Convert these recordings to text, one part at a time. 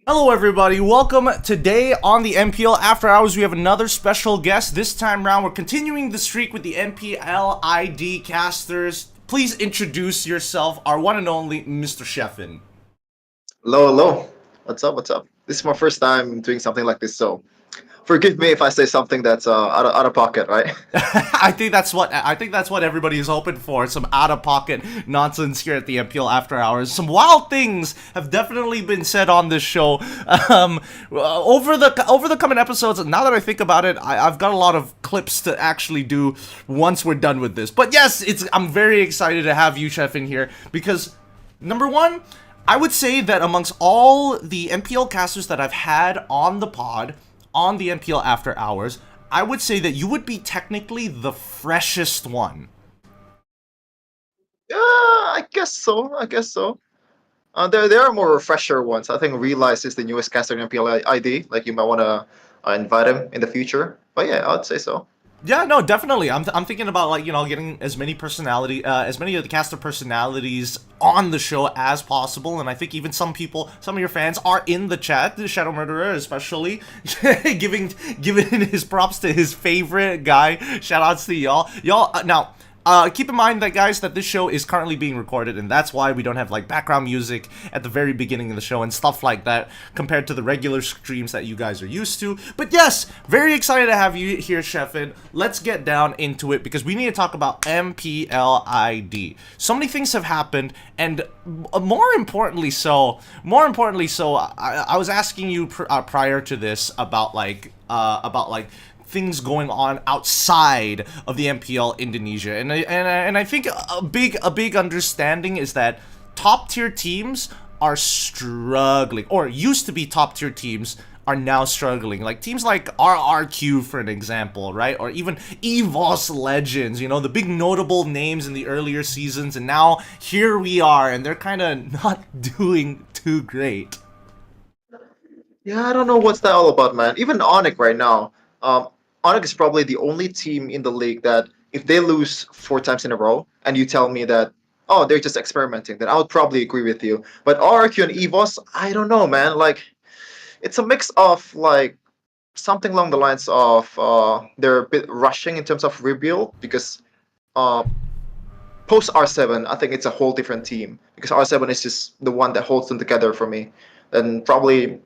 Hello everybody, welcome. Today on the MPL After Hours we have another special guest. This time around we're continuing the streak with the MPL ID casters. Please introduce yourself, our one and only Mr. Cheffen. Hello, hello. What's up? What's up? This is my first time doing something like this, so forgive me if I say something that's out of pocket, right? I think that's what everybody is hoping for. Some out-of-pocket nonsense here at the MPL After Hours. Some wild things have definitely been said on this show. Over the coming episodes. Now that I think about it, I've got a lot of clips to actually do once we're done with this. But yes, I'm very excited to have you, Chef, in here because number one, I would say that amongst all the MPL casters that I've had on the pod, on the MPL After Hours, I would say that you would be technically the freshest one. Yeah, I guess so. I guess so. There are more refresher ones. I think Realize is the newest caster in MPL ID. Like you might want to invite him in the future. But yeah, I'd say so. Yeah, no, definitely. I'm thinking about like getting as many of the caster personalities on the show as possible, and I think even some of your fans are in the chat. The Shadow Murderer, especially, giving his props to his favorite guy. Shoutouts to y'all. Now, keep in mind that, guys, that this show is currently being recorded, and that's why we don't have like background music at the very beginning of the show and stuff like that compared to the regular streams that you guys are used to. But yes, very excited to have you here, Cheffen. Let's get down into it because we need to talk about MPL ID. So many things have happened, and more importantly, I was asking you prior to this about things going on outside of the MPL Indonesia, and I think a big understanding is that top tier teams are struggling, or used to be top tier teams are now struggling. Like teams like RRQ, for an example, right? Or even EVOS Legends, the big notable names in the earlier seasons, and now here we are, and they're kind of not doing too great. Yeah, I don't know what's that all about, man. Even Onyx right now. Onyx is probably the only team in the league that if they lose four times in a row, and you tell me that they're just experimenting, then I would probably agree with you. But RRQ and EVOS, I don't know, man. Like it's a mix of like something along the lines of they're a bit rushing in terms of rebuild because uh, post R7, I think it's a whole different team because R7 is just the one that holds them together for me, and probably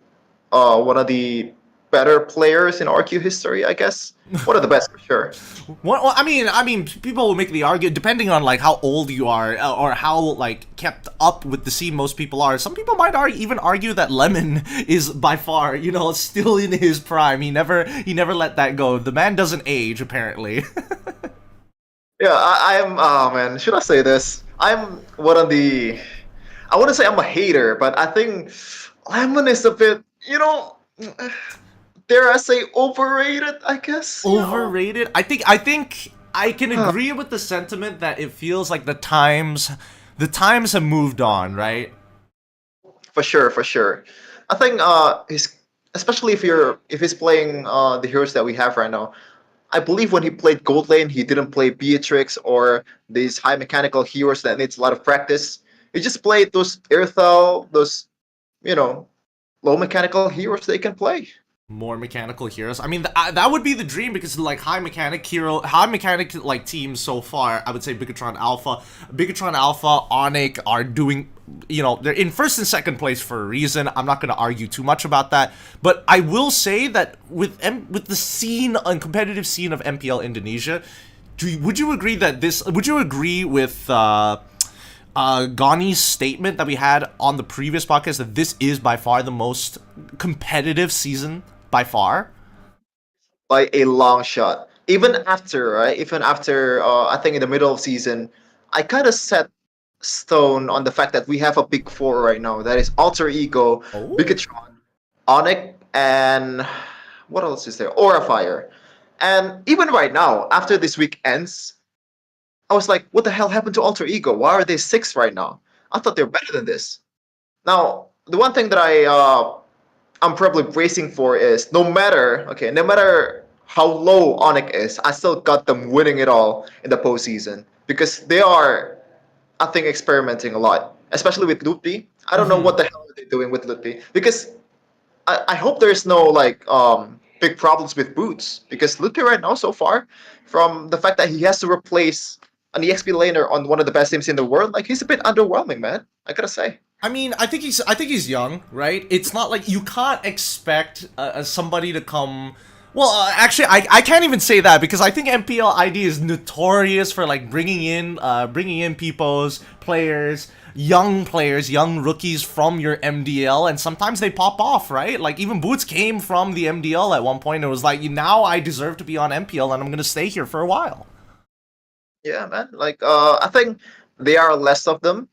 one of the better players in RQ history, I guess. One of the best for sure. Well, I mean, people will make the argument depending on like how old you are or how like kept up with the scene most people are. Some people might even argue that Lemon is by far, still in his prime. He never let that go. The man doesn't age, apparently. Yeah, I'm. Oh man, should I say this? I'm one of the. I wouldn't say I'm a hater, but I think Lemon is a bit, dare I say, overrated. I guess. Overrated. I think I can agree with the sentiment that it feels like the times have moved on, right? For sure, for sure. I think he's especially if he's playing the heroes that we have right now. I believe when he played Gold Lane, he didn't play Beatrix or these high mechanical heroes that needs a lot of practice. He just played those Earthal, those you know low mechanical heroes they can play. More mechanical heroes. I mean, that would be the dream because like high mechanic like teams so far. I would say Bigatron Alpha, Onyx are doing. They're in first and second place for a reason. I'm not going to argue too much about that, but I will say that with the scene and competitive scene of MPL Indonesia, would you agree that this? Would you agree with? Gani's statement that we had on the previous podcast that this is by far the most competitive season by far. By a long shot. Even after, right? Even after, I think in the middle of season, I kind of set stone on the fact that we have a big four right now. That is Alter Ego, Oh, Bigatron, Onyx, and what else is there? Aura Fire. And even right now, after this week ends, I was like, what the hell happened to Alter Ego? Why are they six right now? I thought they were better than this. Now, the one thing that I'm probably bracing for is no matter how low Onyx is, I still got them winning it all in the postseason because they are, I think, experimenting a lot. especially with Lutpi. I don't know Hmm. what the hell are they doing with Lutpi because I hope there's no like big problems with boots because Lutpi right now so far, from the fact that he has to replace an EXP laner on one of the best teams in the world, like he's a bit underwhelming, man. I gotta say. I mean, I think he's young, right? It's not like you can't expect somebody to come. Well, actually, I can't even say that because I think MPL ID is notorious for like bringing in people's players, young rookies from your MDL, and sometimes they pop off, right? Like even Boots came from the MDL at one point. It was like, now I deserve to be on MPL, and I'm gonna stay here for a while. Yeah, man. Like, I think there are less of them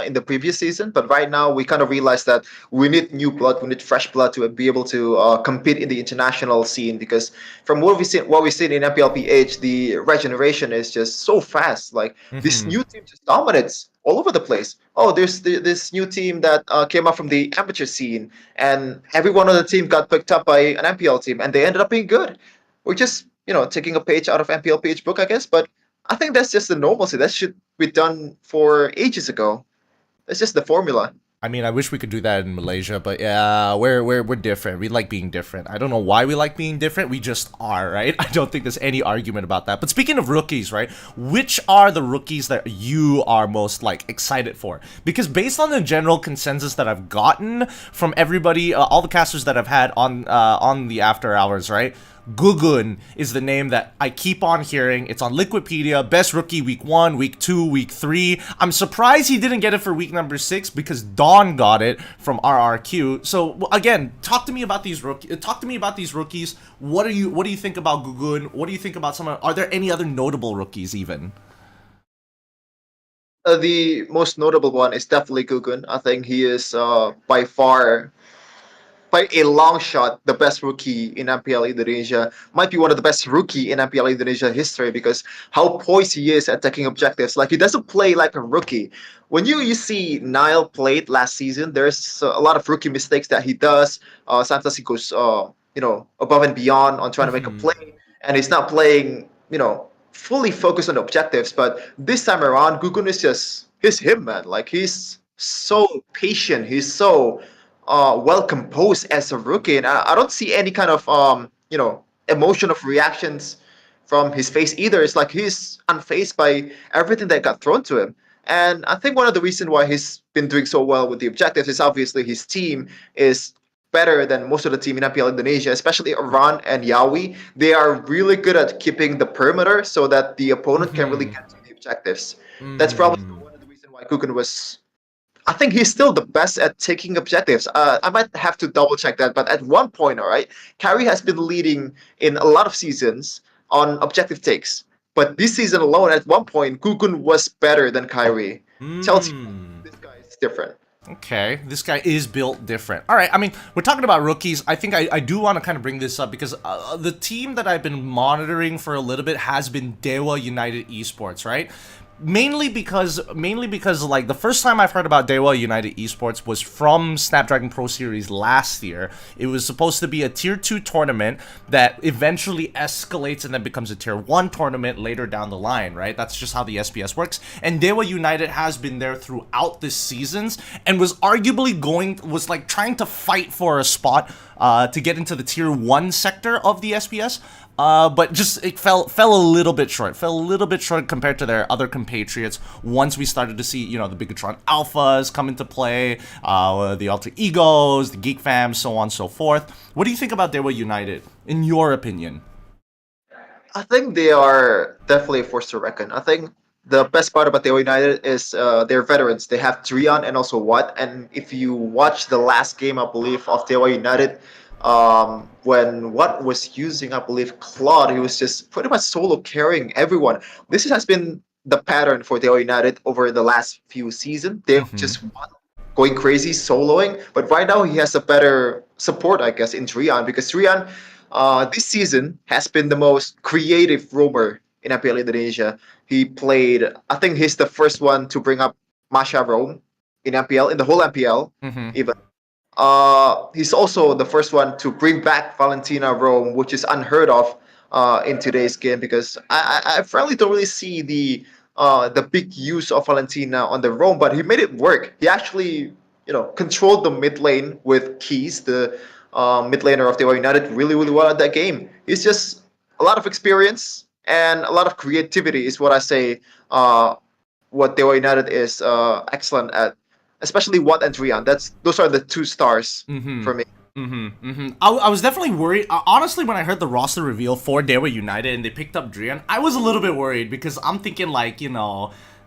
in the previous season, but right now we kind of realize that we need new blood, we need fresh blood to be able to compete in the international scene. Because from what we've seen in MPLPH, the regeneration is just so fast. Like this Hmm. new team just dominates all over the place. Oh, there's this new team that came up from the amateur scene, and every one of the team got picked up by an MPL team, and they ended up being good. We're just taking a page out of MPLPH book, I guess, but I think that's just the normalcy. That should be done for ages ago. That's just the formula. I mean, I wish we could do that in Malaysia, but yeah, we're different. We like being different. I don't know why we like being different. We just are, right? I don't think there's any argument about that. But speaking of rookies, right? Which are the rookies that you are most like excited for? Because based on the general consensus that I've gotten from everybody, all the casters that I've had on the After Hours, right? Gugun is the name that I keep on hearing. It's on Liquipedia. Best rookie week 1, week 2, week 3. I'm surprised he didn't get it for week number 6 because Dawn got it from RRQ. So again, talk to me about these rookies. What do you think about Gugun? What do you think about someone? Are there any other notable rookies even? The most notable one is definitely Gugun. I think he is by far, by a long shot, the best rookie in MPL Indonesia. Might be one of the best rookie in MPL Indonesia history because how poised he is at taking objectives. Like he doesn't play like a rookie. When you see Nile played last season, there's a lot of rookie mistakes that he does. Sometimes he goes above and beyond on trying to make a Mm-hmm. play, and he's not playing fully focused on the objectives. But this time around, Gugun is just he's him, man. Like he's so patient. He's so well composed as a rookie, and I don't see any kind of emotion of reactions from his face either. It's like he's unfazed by everything that got thrown to him. And I think one of the reasons why he's been doing so well with the objectives is obviously his team is better than most of the team in MPL Indonesia, especially Iran and Yawi. They are really good at keeping the perimeter so that the opponent can really Mm-hmm. get to the objectives. That's probably Mm-hmm. one of the reasons why Kukan was I think he's still the best at taking objectives. I might have to double check that, but at one point, all right, Kyrie has been leading in a lot of seasons on objective takes. But this season alone, at one point, Gukun was better than Kyrie. Tells you Mm. this guy is different. Okay, this guy is built different. All right, I mean, we're talking about rookies. I think I do want to kind of bring this up because the team that I've been monitoring for a little bit has been Daya United Esports, right? Mainly because like the first time I've heard about Daya United Esports was from Snapdragon Pro Series last year. It was supposed to be a tier 2 tournament that eventually escalates and then becomes a tier 1 tournament later down the line, right? That's just how the SPS works. And Daya United has been there throughout this seasons and was like trying to fight for a spot to get into the tier 1 sector of the SPS. But just it fell a little bit short. Fell a little bit short compared to their other compatriots. Once we started to see, the Bigatron Alphas come into play, the Alter Egos, the Geek Fam, so on and so forth. What do you think about Dewa United, in your opinion? I think they are definitely a force to reckon. I think the best part about Teo United is they're veterans. They have Trion and also Watt. And if you watch the last game, I believe, of Teo United, when Watt was using, I believe, Claude, he was just pretty much solo carrying everyone. This has been the pattern for Teo United over the last few seasons. They've Mm-hmm. just going crazy soloing, but right now he has a better support, I guess, in Trion because Trion this season has been the most creative roamer in MPL Indonesia. He played, I think he's the first one to bring up Masha Rome in MPL, in the whole MPL, Mm-hmm. even. He's also the first one to bring back Valentina Rome, which is unheard of in today's game because I frankly don't really see the the big use of Valentina on the roam, but he made it work. He actually, controlled the mid lane with Keys, the mid laner of Daya United, really, really well at that game. He's just a lot of experience and a lot of creativity is what I say. What Daya United is excellent at, especially Watt and Drian. Those are the two stars for me. I was definitely worried. Honestly, when I heard the roster reveal for Daya United and they picked up Drian, I was a little bit worried because I'm thinking like,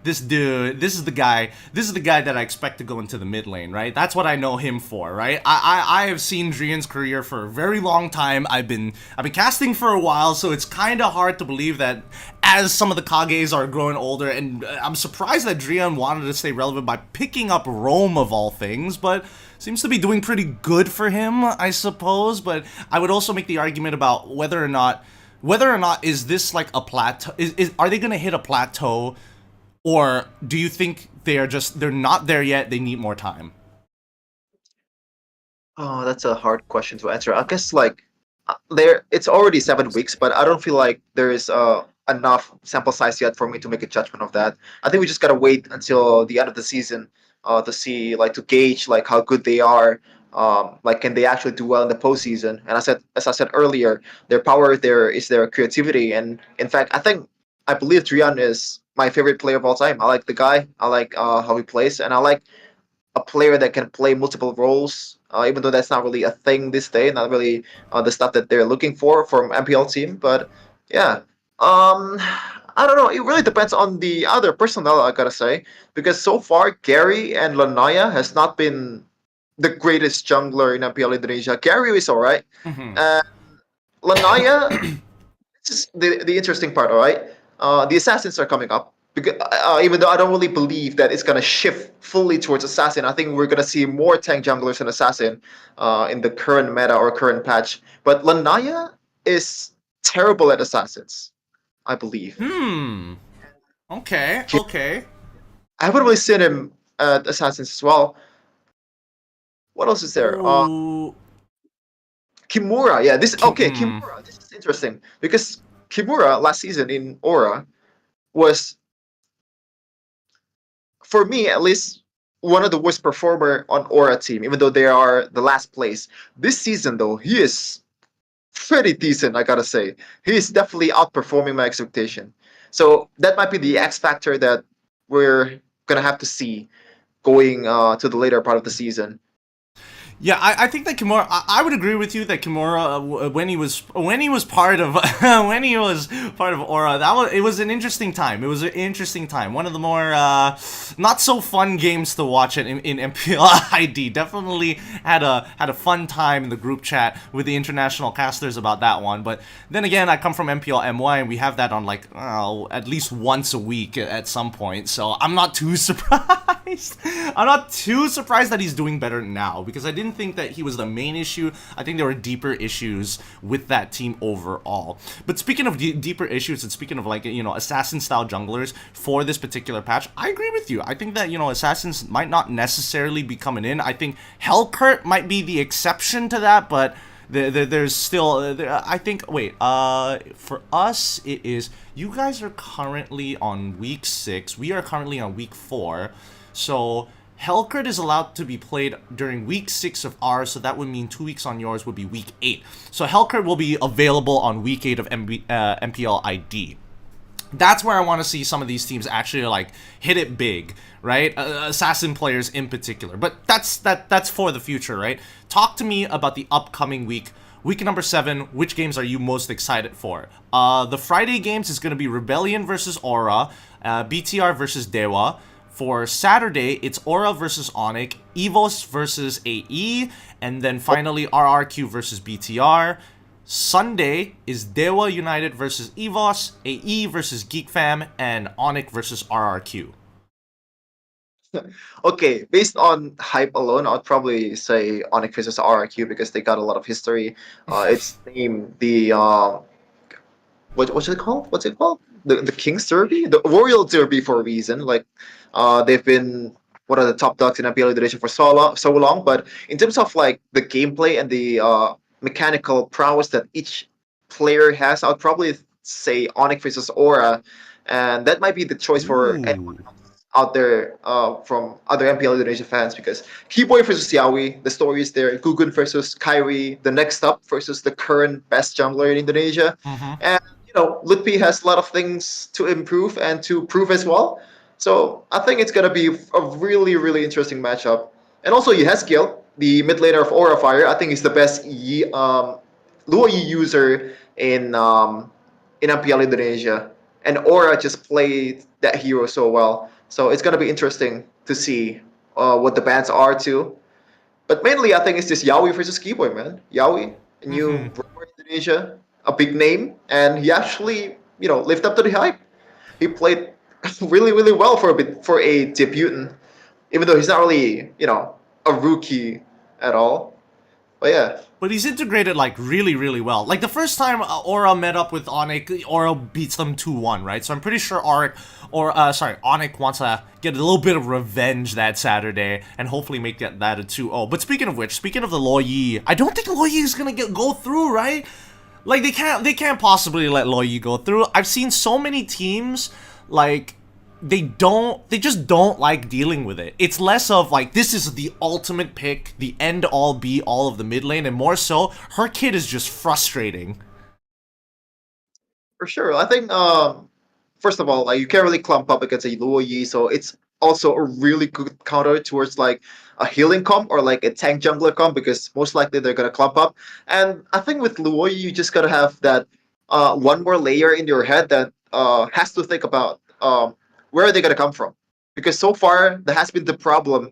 this dude, this is the guy that I expect to go into the mid lane, right? That's what I know him for, right? I have seen Drian's career for a very long time. I've been casting for a while, so it's kind of hard to believe that as some of the Kages are growing older, and I'm surprised that Drian wanted to stay relevant by picking up Rome of all things, but seems to be doing pretty good for him, I suppose. But I would also make the argument about whether or not is this like a plateau? Are they gonna hit a plateau? Or do you think they're not there yet, they need more time? Oh, that's a hard question to answer. I guess like there it's already 7 weeks, but I don't feel like there is enough sample size yet for me to make a judgment of that. I think we just gotta wait until the end of the season to see like to gauge like how good they are. Like can they actually do well in the postseason? And as I said earlier, their power there is their creativity, and in fact, I believe Trian is my favorite player of all time. I like the guy. I like how he plays, and I like a player that can play multiple roles, even though that's not really a thing this day, not really the stuff that they're looking for from MPL team. But yeah, I don't know. It really depends on the other personnel, I gotta say, because so far Gary and Lanaya has not been the greatest jungler in MPL Indonesia. Gary is alright, Mm-hmm. and Lanaya. This is the interesting part, all right? The assassins are coming up. Because, even though I don't really believe that it's gonna shift fully towards assassin, I think we're gonna see more tank junglers and assassin in the current meta or current patch. But Lanaya is terrible at assassins, I believe. Hmm. Okay. He, Okay. I haven't really seen him at assassins as well. What else is there? Ooh. Kimura, yeah. This okay. Hmm. Kimura, this is interesting because Kimura last season in Aura was, for me at least, one of the worst performer on Aura team, even though they are the last place. This season though, he is pretty decent, I gotta say. He is definitely outperforming my expectation. So that might be the X factor that we're gonna have to see going to the later part of the season. Yeah, I think that Kimura. I would agree with you that Kimura, when he was part of when he was part of Aura, it was an interesting time. It was an interesting time. One of the more not so fun games to watch in MPL ID. Definitely had a fun time in the group chat with the international casters about that one. But then again, I come from MPL MY and we have that on like at least once a week at some point. So I'm not too surprised. I'm not too surprised that he's doing better now because I didn't think that he was the main issue. I think there were deeper issues with that team overall. But speaking of deeper issues and speaking of like, assassin style junglers for this particular patch, I agree with you. I think that, assassins might not necessarily be coming in. I think Hellcurt might be the exception to that, but there's still, I think, wait, for us, it is, you guys are currently on week 6. We are currently on week 4. So Hellcurt is allowed to be played during week 6 of ours, so that would mean 2 weeks on yours would be week 8. So Hellcurt will be available on week 8 of MPL ID. That's where I want to see some of these teams actually like hit it big, right? Assassin players in particular. But that's for the future, right? Talk to me about the upcoming week. Week number 7, which games are you most excited for? The Friday games is going to be Rebellion versus Aura, BTR versus Dewa. For Saturday, it's Aura versus Onyx, EVOS versus AE, and then finally RRQ versus BTR. Sunday is Daya United versus EVOS, AE versus GeekFam, and Onyx versus RRQ. Okay, based on hype alone, I'd probably say Onyx versus RRQ because they got a lot of history. It's named the what's it called? What's it called? The King's Derby, the Royal Derby for a reason. Like, they've been one of the top dogs in MPL Indonesia for so long. But in terms of like the gameplay and the mechanical prowess that each player has, I'd probably say Onyx versus Aura. and that might be the choice for anyone Ooh. out there from other MPL Indonesia fans because Keyboy versus Yawi, the story is there. Gugun versus Kyrie, the next up versus the current best jungler in Indonesia. Mm-hmm. And, Lutfi has a lot of things to improve and to prove as well. So I think it's going to be a really, really interesting matchup. And also, Yehezkiel, the mid laner of Aura Fire, I think he's the best Luo Yi user in MPL Indonesia, and Aura just played that hero so well. So it's gonna be interesting to see what the bans are too. But mainly, I think it's just Yawi versus Keyboy, man. Yawi, a new Mm-hmm. broker in Indonesia, a big name, and he actually, lived up to the hype. He played really, really well for a bit for a debutant, even though he's not really, a rookie at all. But yeah, But he's integrated like really, really well. Like the first time Aura met up with Onyx, Aura beats them 2-1, right? So I'm pretty sure Onyx wants to get a little bit of revenge that Saturday and hopefully make that a 2-0. But speaking of which, speaking of the Loyi, I don't think Loyi is gonna go through, right? Like they can't possibly let Loyi go through. I've seen so many teams like they just don't like dealing with it. It's less of like this is the ultimate pick, the end all be all of the mid lane, and more so her kid is just frustrating. for sure. I think first of all, like you can't really clump up against a Luo Yi, so it's also a really good counter towards like a healing comp or like a tank jungler comp because most likely they're gonna clump up. And I think with Luo Yi, you just gotta have that one more layer in your head that has to think about where are they gonna come from, because so far there has been the problem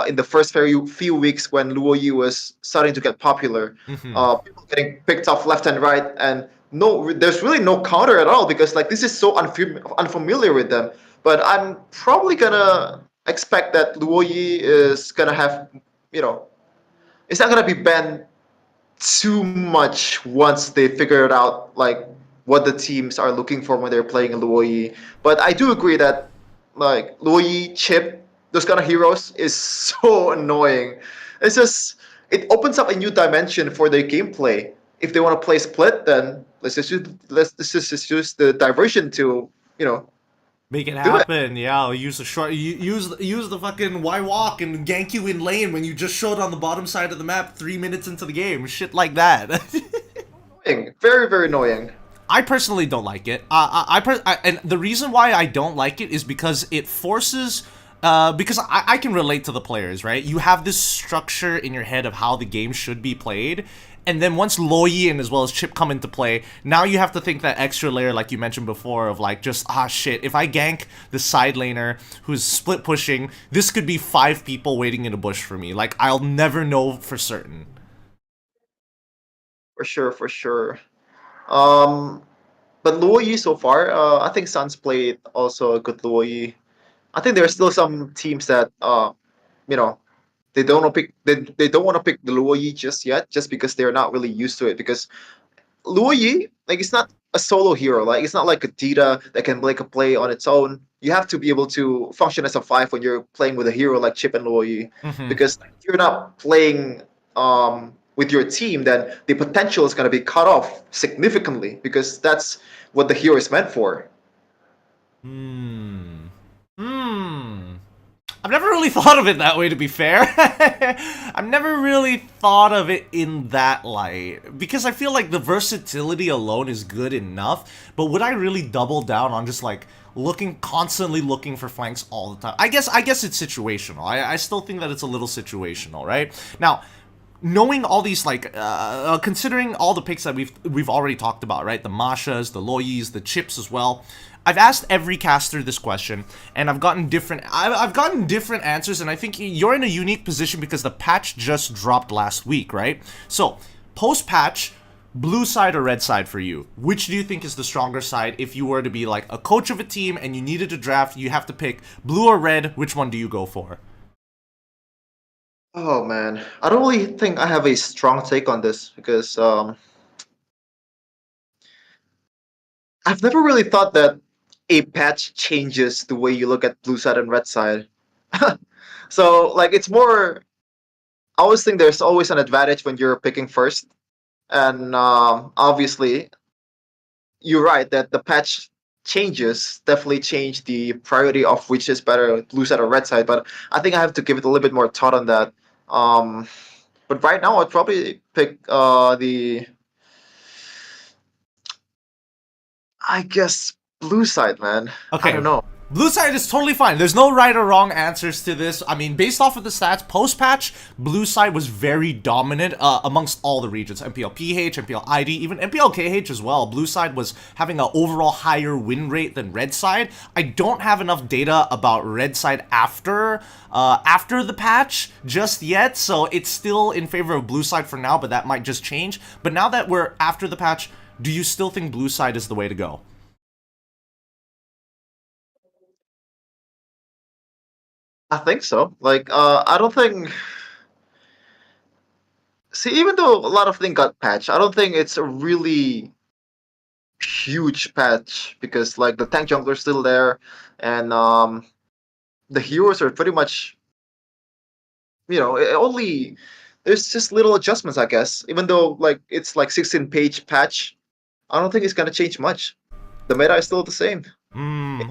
in the first few weeks when Luo Yi was starting to get popular. Mm-hmm. People getting picked off left and right, and no, there's really no counter at all because like this is so unfamiliar with them. But I'm probably gonna expect that Luoyi is gonna have, you know, it's not gonna be banned too much once they figure it out, like what the teams are looking for when they're playing Luoyi. But I do agree that like Luoyi, Chip, those kind of heroes is so annoying. It's just it opens up a new dimension for their gameplay. If they want to play split, then let's just use the diversion to you know Make it do it. happen, yeah. Or use the short, use the fucking Y walk and gank you in lane when you just showed on the bottom side of the map 3 minutes into the game, shit like that. Annoying, very very annoying. I personally don't like it. And the reason why I don't like it is because it forces. Because I can relate to the players, right? You have this structure in your head of how the game should be played, and then once Loyi and as well as Chip come into play, now you have to think that extra layer, like you mentioned before, of like just shit. If I gank the side laner who's split pushing, this could be 5 people waiting in a bush for me. Like I'll never know for certain. For sure, for sure. Um, but Luoyi so far, I think Suns played also a good Luoyi. I think there are still some teams that you know they don't want to pick the Luoyi just yet, just because they're not really used to it. Because Luoyi, like it's not a solo hero. Like it's not like a Dita that can make a play on its own. You have to be able to function as a five when you're playing with a hero like Chip and Luoyi. Mm-hmm. Because if you're not playing with your team, then the potential is going to be cut off significantly because that's what the hero is meant for. Hmm. Hmm. I've never really thought of it that way, to be fair. I've never really thought of it in that light. Because I feel like the versatility alone is good enough, but would I really double down on just like constantly looking for flanks all the time? I guess it's situational. I still think that it's a little situational, right? Now, knowing all these considering all the picks that we've already talked about, right? The Mashas, the Loyis, the Chips as well. I've asked every caster this question, and I've gotten different answers, and I think you're in a unique position because the patch just dropped last week, right? So, post patch, blue side or red side for you? Which do you think is the stronger side? If you were to be like a coach of a team and you needed to draft, you have to pick blue or red. Which one do you go for? Oh man, I don't really think I have a strong take on this because I've never really thought that a patch changes the way you look at blue side and red side. So like it's more. I always think there's always an advantage when you're picking first, and obviously you're right that the patch changes definitely change the priority of which is better, blue side or red side. But I think I have to give it a little bit more thought on that. Um, but right now, I'd probably pick the, I guess, blue side, man. I don't Okay. know. Blue side is totally fine. There's no right or wrong answers to this. I mean, based off of the stats, post-patch, blue side was very dominant amongst all the regions. MPL PH, MPL ID, even MPL KH as well. Blue side was having an overall higher win rate than red side. I don't have enough data about red side after the patch just yet, so it's still in favor of blue side for now, but that might just change. But now that we're after the patch, do you still think blue side is the way to go? I think so. Like, I don't think. See, even though a lot of things got patched, I don't think it's a really huge patch because like the tank jungler's still there, and the heroes are pretty much, only there's just little adjustments, I guess. Even though like it's like 16-page patch, I don't think it's gonna change much. The meta is still the same. Hmm.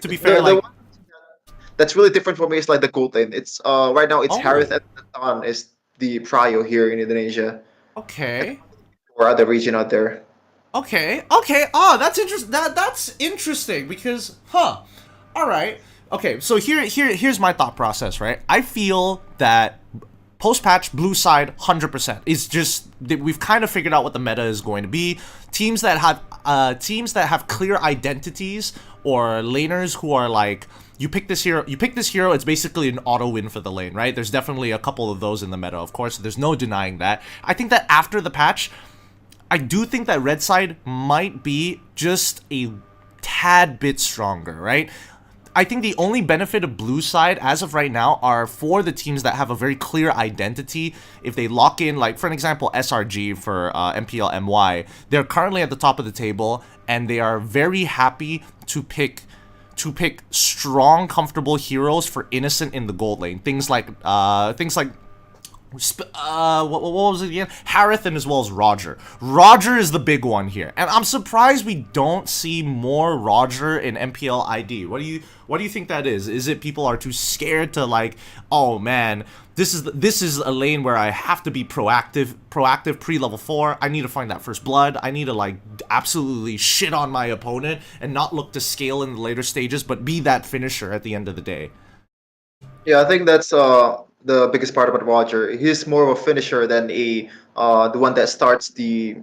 To be fair, The like, one that's really different for me is like the gold lane. It's right now it's Harith oh, and Dawn is the prio here in Indonesia okay. or other region out there. Okay. Okay. Oh, that's interesting. That's interesting because, huh? All right. Okay. So here's my thought process. Right. I feel that post patch blue side 100%. It's just that we've kind of figured out what the meta is going to be. Teams that have clear identities or laners who are like. You pick this hero, it's basically an auto win for the lane, right? There's definitely a couple of those in the meta, of course. There's no denying that. I think that after the patch, I do think that red side might be just a tad bit stronger, right? I think the only benefit of blue side as of right now are for the teams that have a very clear identity. If they lock in, like for an example, SRG for MPL MY, they're currently at the top of the table and they are very happy to pick strong, comfortable heroes for innocent in the gold lane. Things like what was it again? Harith and as well as Roger. Roger is the big one here, and I'm surprised we don't see more Roger in MPL ID. What do you think that is? Is it people are too scared to like? Oh man, this is a lane where I have to be proactive pre-level 4. I need to find that first blood. I need to like absolutely shit on my opponent and not look to scale in the later stages, but be that finisher at the end of the day. Yeah, I think that's the biggest part about Roger. He's more of a finisher than a the one that starts the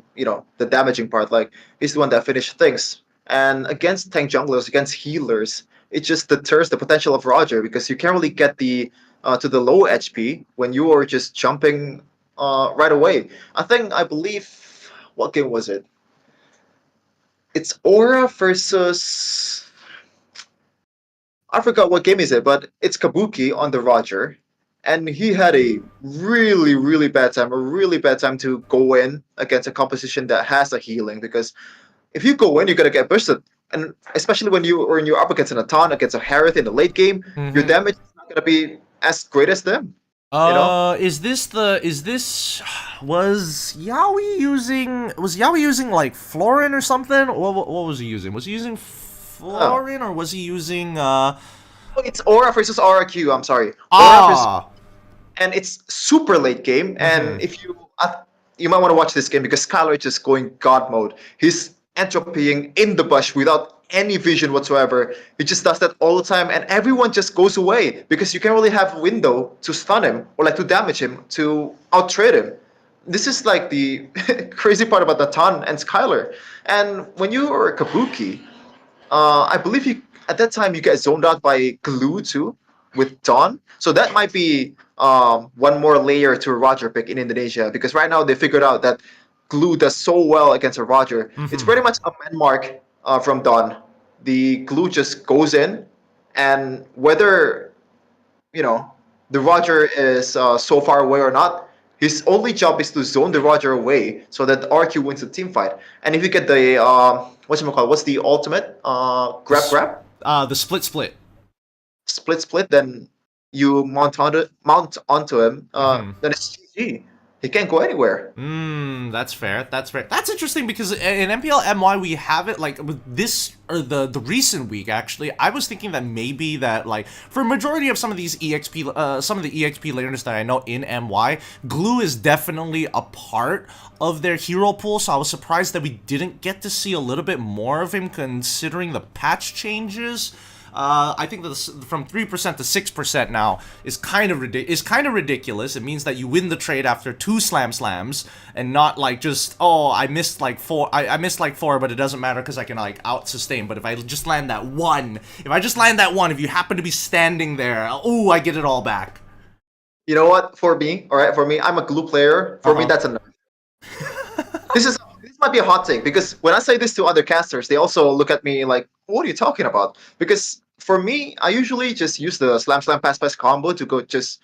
damaging part. Like he's the one that finishes things. And against tank junglers, against healers, it just deters the potential of Roger because you can't really get the to the low HP when you are just jumping right away. I believe what game was it? It's Aura versus I forgot what game is it, but it's Kabuki on the Roger, and he had a really, really bad time, a really bad time to go in against a composition that has a healing. Because if you go in, you're gonna get bursted, and especially when you're up against an Atan, against a Harith in the late game, your Mm-hmm. damage is not gonna be as great as them. You know? Was Yaoi using like Florin or something? What was he using? Was he using Oh, Florin or was he using it's Aura versus RQ. I'm sorry, Aura versus ah? and it's super late game. Mm-hmm. And if you might want to watch this game because Skylar is just going god mode. He's entropying in the bush without any vision whatsoever. He just does that all the time, and everyone just goes away because you can't really have a window to stun him or like to damage him to out trade him. This is like the crazy part about Natan and Skylar. And when you are a Kabuki, I believe you at that time you get zoned out by Glue too with Dawn. So that might be one more layer to a Roger pick in Indonesia because right now they figured out that Glue does so well against a Roger. It's Mm-hmm. pretty much a man mark from Dawn. The Glue just goes in, and whether you know the Roger is so far away or not, his only job is to zone the Roger away so that RQ wins the team fight. And if you get the what's the ultimate The grab grab the split. split split, then you mount onto him. Mm-hmm. Then it's GG. He can't go anywhere. That's fair. That's fair. That's interesting because in MPL MY we have it like with this or the recent week actually. I was thinking that maybe that like for a majority of some of these EXP some of the EXP laners that I know in MY, glue is definitely a part of their hero pool. So I was surprised that we didn't get to see a little bit more of him considering the patch changes. I think that from 3% to 6% now is kind of ridiculous. It means that you win the trade after 2 slams and not like just, oh, I missed like 4, I missed like 4, but it doesn't matter because I can like out sustain. But if I just land that one, if you happen to be standing there, oh, I get it all back. You know what? For me, all right, for me, I'm a glue player. For me, that's enough. This might be a hot take because when I say this to other casters, they also look at me like, "What are you talking about?" Because for me, I usually just use the slam pass combo to go just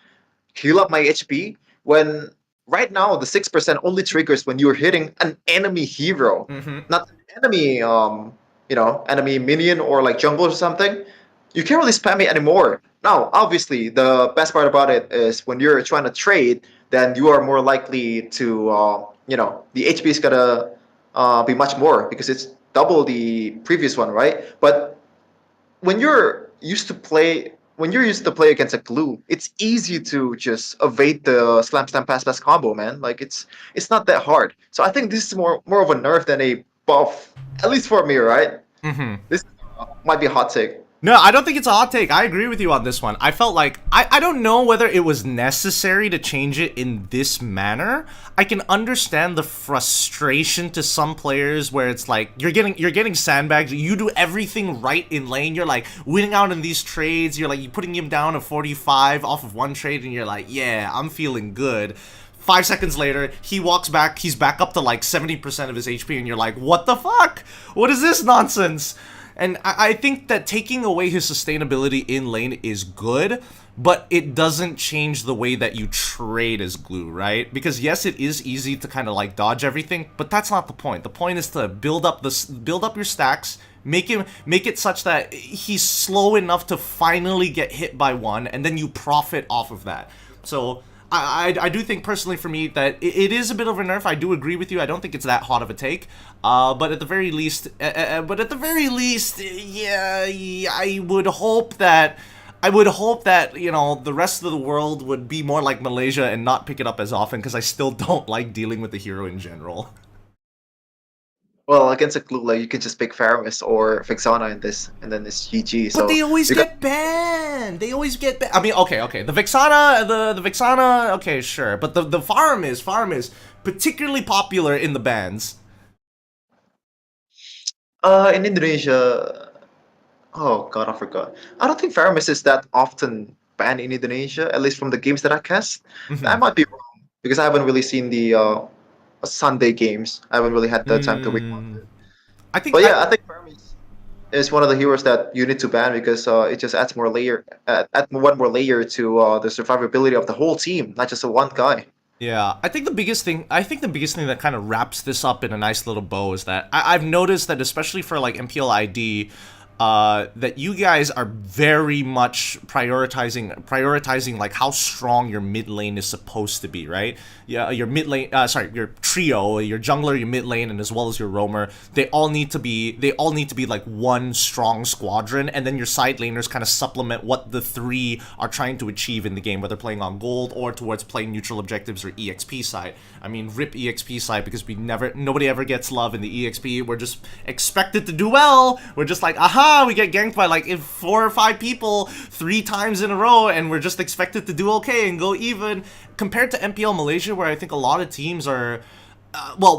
heal up my HP. When right now the 6% only triggers when you're hitting an enemy hero, not an enemy enemy minion or like jungle or something. You can't really spam it anymore. Now, obviously, the best part about it is when you're trying to trade, then you are more likely to, the HP is gonna be much more because it's double the previous one, right? But when you're used to play against a glue, it's easy to just evade the slam pass combo, man. Like it's not that hard. So I think this is more of a nerf than a buff, at least for me, right? This might be a hot take. No, I don't think it's a hot take. I agree with you on this one. I felt like I don't know whether it was necessary to change it in this manner. I can understand the frustration to some players where it's like you're getting sandbagged. You do everything right in lane. You're like winning out in these trades. You're putting him down to 45 off of one trade, and you're like, yeah, I'm feeling good. 5 seconds later, he walks back. He's back up to like 70% of his HP, and you're like, what the fuck? What is this nonsense? And I think that taking away his sustainability in lane is good, but it doesn't change the way that you trade as glue, right? Because yes, it is easy to kind of like dodge everything, but that's not the point. The point is to build up your stacks, make it such that he's slow enough to finally get hit by one, and then you profit off of that. So I do think personally for me that it is a bit of a nerf. I do agree with you. I don't think it's that hot of a take. But at the very least, yeah, I would hope that the rest of the world would be more like Malaysia and not pick it up as often because I still don't like dealing with the hero in general. Well, against a glue, like you can just pick Faramis or Vexana in this, and then it's GG. But So they always get banned. They always get banned. I mean, okay. The Vexana, okay, sure. But the farm is particularly popular in the bans. in Indonesia, oh god, I forgot. I don't think Faramis is that often banned in Indonesia, at least from the games that I cast. I might be wrong because I haven't really seen the Sunday games. I haven't really had the time to rewatch it. I think But yeah, I think Faramis is one of the heroes that you need to ban because it just adds add one more layer to the survivability of the whole team, not just a one guy. Yeah, I think the biggest thing that kind of wraps this up in a nice little bow is that I've noticed that especially for like MPL ID, that you guys are very much prioritizing like how strong your mid lane is supposed to be, right? Yeah, your mid lane, your trio, your jungler, your mid lane, and as well as your roamer, they all need to be like one strong squadron, and then your side laners kind of supplement what the three are trying to achieve in the game, whether playing on gold or towards playing neutral objectives or EXP side. I mean, rip EXP side because nobody ever gets love in the EXP. We're just expected to do well. We're just like, aha, we get ganked by like 4 or 5 people 3 times in a row, and we're just expected to do okay and go even. Compared to MPL Malaysia, where I think a lot of teams are,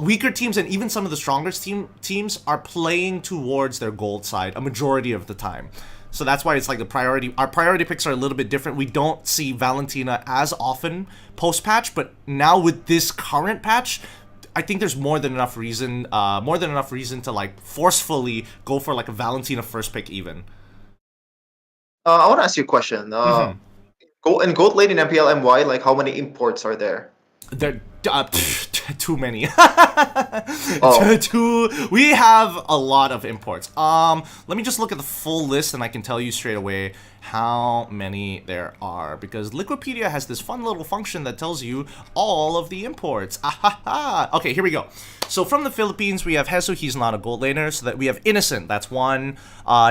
weaker teams and even some of the strongest teams are playing towards their gold side a majority of the time. So that's why it's like our priority picks are a little bit different. We don't see Valentina as often post-patch, but now with this current patch, I think there's more than enough reason to like forcefully go for like a Valentina first pick even. I want to ask you a question. In gold lane in MPL MY, like how many imports are there? There, too many. Oh, We have a lot of imports. Let me just look at the full list, and I can tell you straight away how many there are, because Liquipedia has this fun little function that tells you all of the imports. Ahaha. Okay, here we go. So from the Philippines, we have Hesu, he's not a gold laner, so that we have Innocent, that's 1,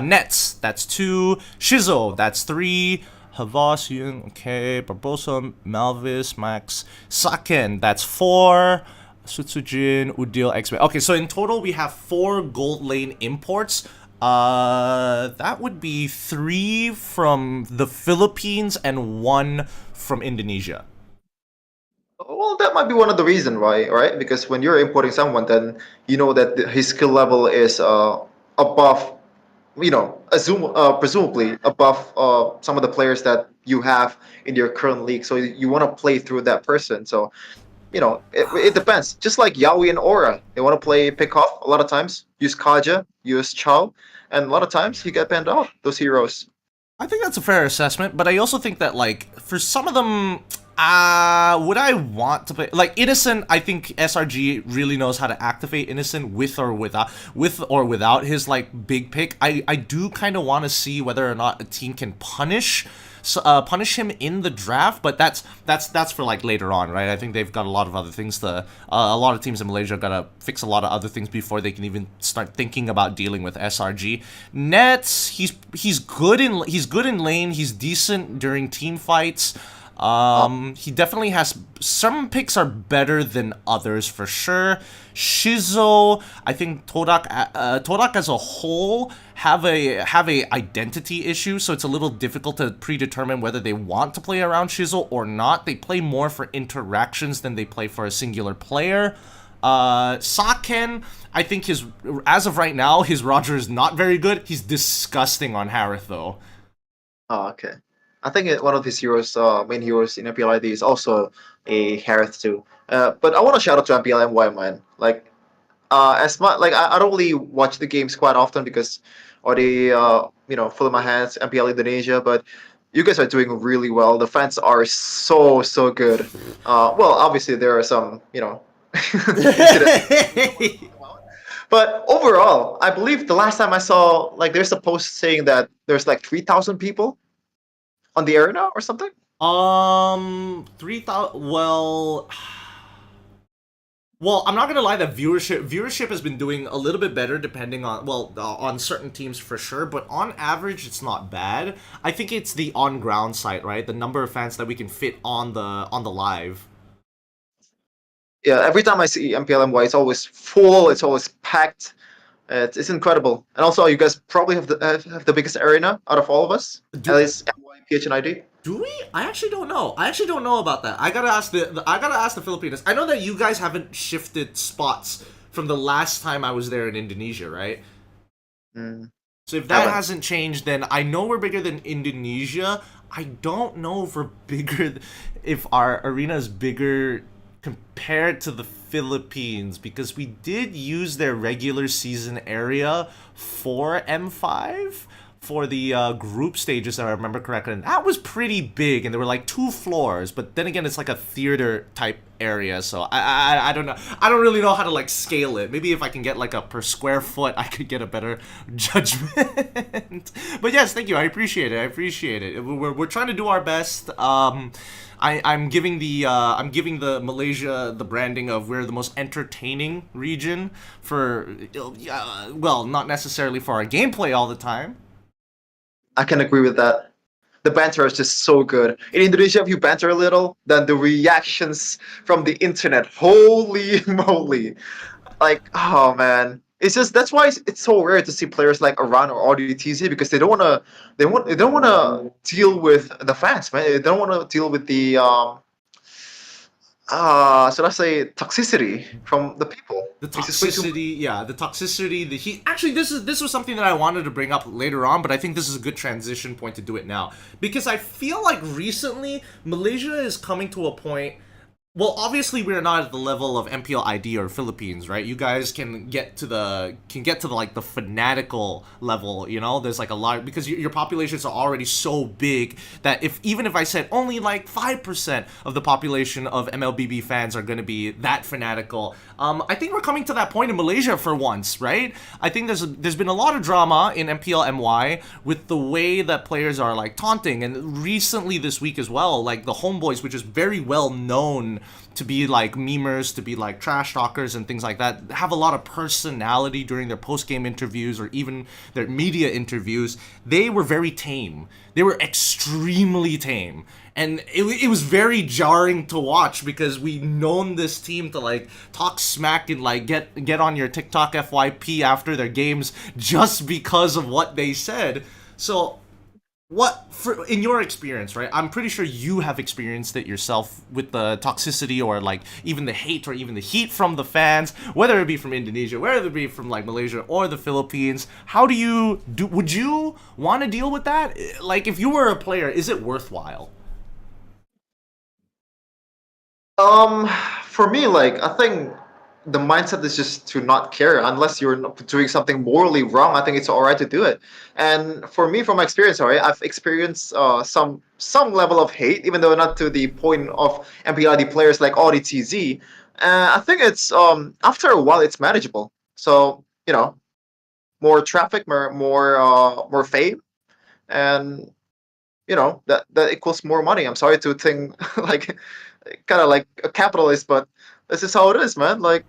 Nets, that's 2, Shizo, that's 3, Havasian, okay, Barbosa, Malvis, Max, Saken, that's 4, Sutsujin, Udil, X-Men. Okay, so in total we have 4 gold lane imports. That would be 3 from the Philippines and 1 from Indonesia. well, that might be one of the reasons why, right? Because when you're importing someone, then you know that his skill level is above, presumably above some of the players that you have in your current league. So you want to play through that person. So it depends. Just like Yaoi and Aura, they want to play pick off a lot of times. Use Kaja, use Chao, and a lot of times you get banned out those heroes. I think that's a fair assessment, but I also think that, like, for some of them, would I want to play like Innocent? I think SRG really knows how to activate Innocent with or without his like big pick. I do kind of want to see whether or not a team can punish him in the draft, but that's for like later on, right? I think they've got a lot of other things to. A lot of teams in Malaysia gotta fix a lot of other things before they can even start thinking about dealing with SRG. Nets, he's good in lane. He's decent during team fights. He definitely has some picks are better than others for sure. Shizo, I think Todak as a whole have a identity issue, so it's a little difficult to predetermine whether they want to play around Shizo or not. They play more for interactions than they play for a singular player. Saken, I think as of right now, his Roger is not very good. He's disgusting on Harith though. Oh, okay. I think one of his heroes, main heroes in MPL ID is also a Harith too. But I want to shout out to MPL MY, man. Like, as much like I don't really watch the games quite often because already full of my hands MPL Indonesia, but you guys are doing really well. The fans are so good. Well, obviously there are some incidents. But overall, I believe the last time I saw like there's a post saying that there's like 3,000 people on the arena or something. 3,000. Well, I'm not gonna lie. That viewership has been doing a little bit better, depending on on certain teams for sure. But on average, it's not bad. I think it's the on ground site, right? The number of fans that we can fit on the live. Yeah, every time I see MPLMY, it's always full. It's always packed. It's incredible. And also, you guys probably have the biggest arena out of all of us. At least MY, and ID. Do we? I actually don't know. I actually don't know about that. I gotta ask the Filipinos. I know that you guys haven't shifted spots from the last time I was there in Indonesia, right? So if that hasn't changed, then I know we're bigger than Indonesia. I don't know if we're bigger, if our arena is bigger compared to the Philippines, because we did use their regular season area for M5 for the group stages, if I remember correctly, and that was pretty big, and there were like 2 floors, but then again, it's like a theater type area, so I don't know. I don't really know how to like scale it. Maybe if I can get like a per square foot, I could get a better judgment. But yes, thank you. I appreciate it. We're trying to do our best. I'm giving the Malaysia the branding of we're the most entertaining region for, well, not necessarily for our gameplay all the time. I can agree with that. The banter is just so good. In Indonesia, if you banter a little, then the reactions from the internet, holy moly. Like, oh man. It's just that's why it's so rare to see players like Aran or AudioTZ because they don't wanna deal with the fans, man. They don't wanna deal with the should I say toxicity from the people. The toxicity, yeah, the toxicity, the heat. Actually, this was something that I wanted to bring up later on, but I think this is a good transition point to do it now. Because I feel like recently, Malaysia is coming to a point Well, obviously we're not at the level of MPL ID or Philippines, right? You guys can get to the like the fanatical level, you know? There's like a lot because your populations are already so big that if even if I said only like 5% of the population of MLBB fans are going to be that fanatical, I think we're coming to that point in Malaysia for once, right? I think there's been a lot of drama in MPL MY with the way that players are like taunting, and recently this week as well, like the Homeboys, which is very well known to be like memers, to be like trash talkers and things like that, have a lot of personality during their post game interviews or even their media interviews. They were very tame. They were extremely tame. And it was very jarring to watch because we known this team to like talk smack and like get on your TikTok FYP after their games just because of what they said. So what for in your experience, right? I'm pretty sure you have experienced it yourself with the toxicity or like even the hate or even the heat from the fans, whether it be from Indonesia, whether it be from like Malaysia or the Philippines. How do you do? Would you want to deal with that? Like, if you were a player, is it worthwhile? Um, for me, like I think the mindset is just to not care unless you're not doing something morally wrong. I think it's all right to do it. And for me, from my experience, all right, I've experienced some level of hate, even though not to the point of MPLD players like Audi TZ. I think it's after a while it's manageable. So you know, more traffic, more fame, and that equals more money. I'm sorry to think like kind of like a capitalist, but this is how it is, man. Like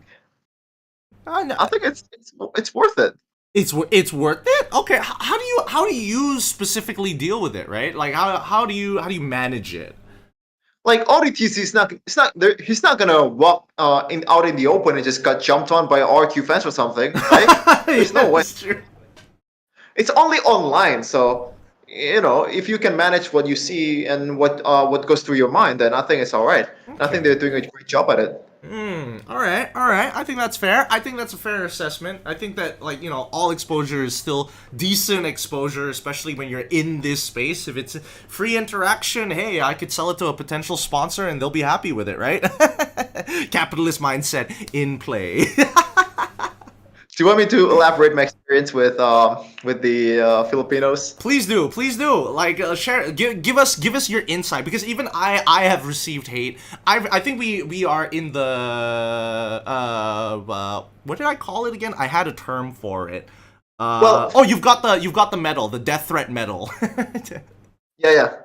I know. I think it's worth it. It's worth it. Okay, how do you specifically deal with it, right? Like how do you manage it? Like ODTC is not it's not there, he's not gonna walk in out in the open and just got jumped on by RQ fans or something, right? Yeah, There's no way. that's true. It's only online, so if you can manage what you see and what goes through your mind, then I think it's all right. And I think Okay. they're doing a great job at it. All right, all right. I think that's fair. I think that's a fair assessment. I think that, like, all exposure is still decent exposure, especially when you're in this space. If it's free interaction, hey, I could sell it to a potential sponsor and they'll be happy with it, right? Capitalist mindset in play. Do you want me to elaborate my experience with the Filipinos? Please do, please do. Like, share, give us your insight because even I have received hate. I think we are in the what did I call it again? I had a term for it. Well, Oh, you've got the medal, the death threat medal. yeah.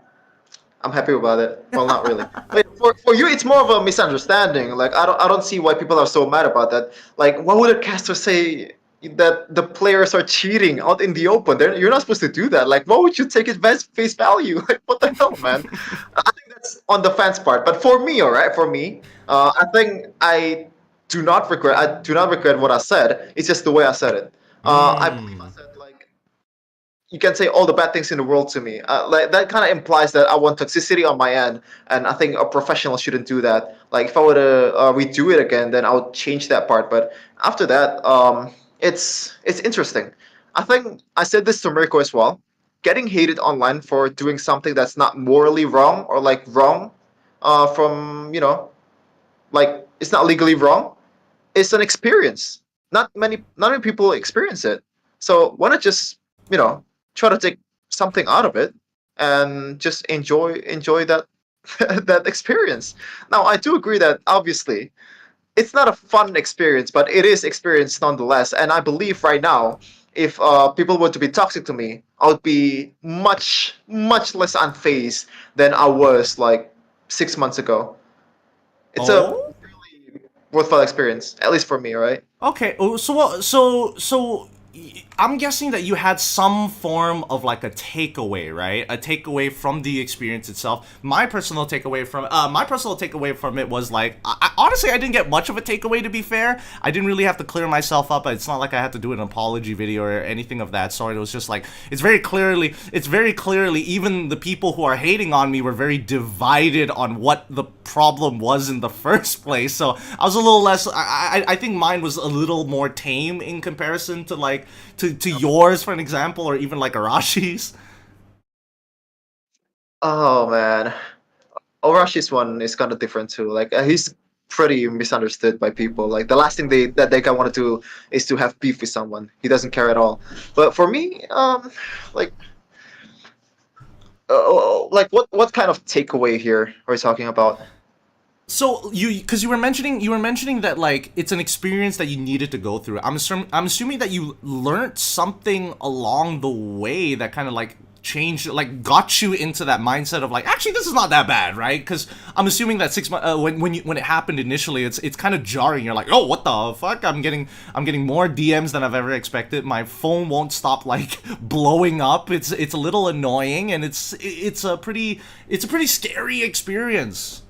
I'm happy about it. Well, not really. Wait, for you, it's more of a misunderstanding. Like I don't see why people are so mad about that. Like, why would a caster say that the players are cheating out in the open? You're not supposed to do that. Like, why would you take it face value? Like, what the hell, man? I think that's on the fans' part. But for me, all right, for me, I think I do not regret. I do not regret what I said. It's just the way I said it. I believe I Mm. said like you can say all the bad things in the world to me. Like that kind of implies that I want toxicity on my end, and I think a professional shouldn't do that. Like if I were to redo it again, then I would change that part. But after that, it's interesting. I think I said this to Mirko as well. Getting hated online for doing something that's not morally wrong or like wrong, from like it's not legally wrong. It's an experience. Not many people experience it. So why not just you know try to take something out of it and just enjoy that that experience. Now I do agree that obviously it's not a fun experience, but it is experience nonetheless. And I believe right now, if people were to be toxic to me, I would be much less unfazed than I was like 6 months ago. It's a Oh. really worthwhile experience, at least for me, right? Okay. Oh, I'm guessing that you had some form of like a takeaway, right? A takeaway from the experience itself. My personal takeaway from it was like, honestly, I didn't get much of a takeaway, to be fair. I didn't really have to clear myself up. It's not like I had to do an apology video or anything of that sort. It was just like it's very clearly even the people who are hating on me were very divided on what the problem was in the first place. So I was a little less. I think mine was a little more tame in comparison to like to yours, for an example, or even like Arashi's. Oh man. Orashi's one is kind of different too. Like he's pretty misunderstood by people. Like the last thing they guy want to do is to have beef with someone. He doesn't care at all. But for me, like like what kind of takeaway here are we talking about? So because you were mentioning that like it's an experience that you needed to go through. I'm assuming that you learned something along the way that kind of like changed, like got you into that mindset of like, actually this is not that bad, right? Because I'm assuming that 6 months when it happened initially, it's kind of jarring. You're like, oh, what the fuck? I'm getting more DMs than I've ever expected. My phone won't stop like blowing up. It's a little annoying, and it's a pretty scary experience.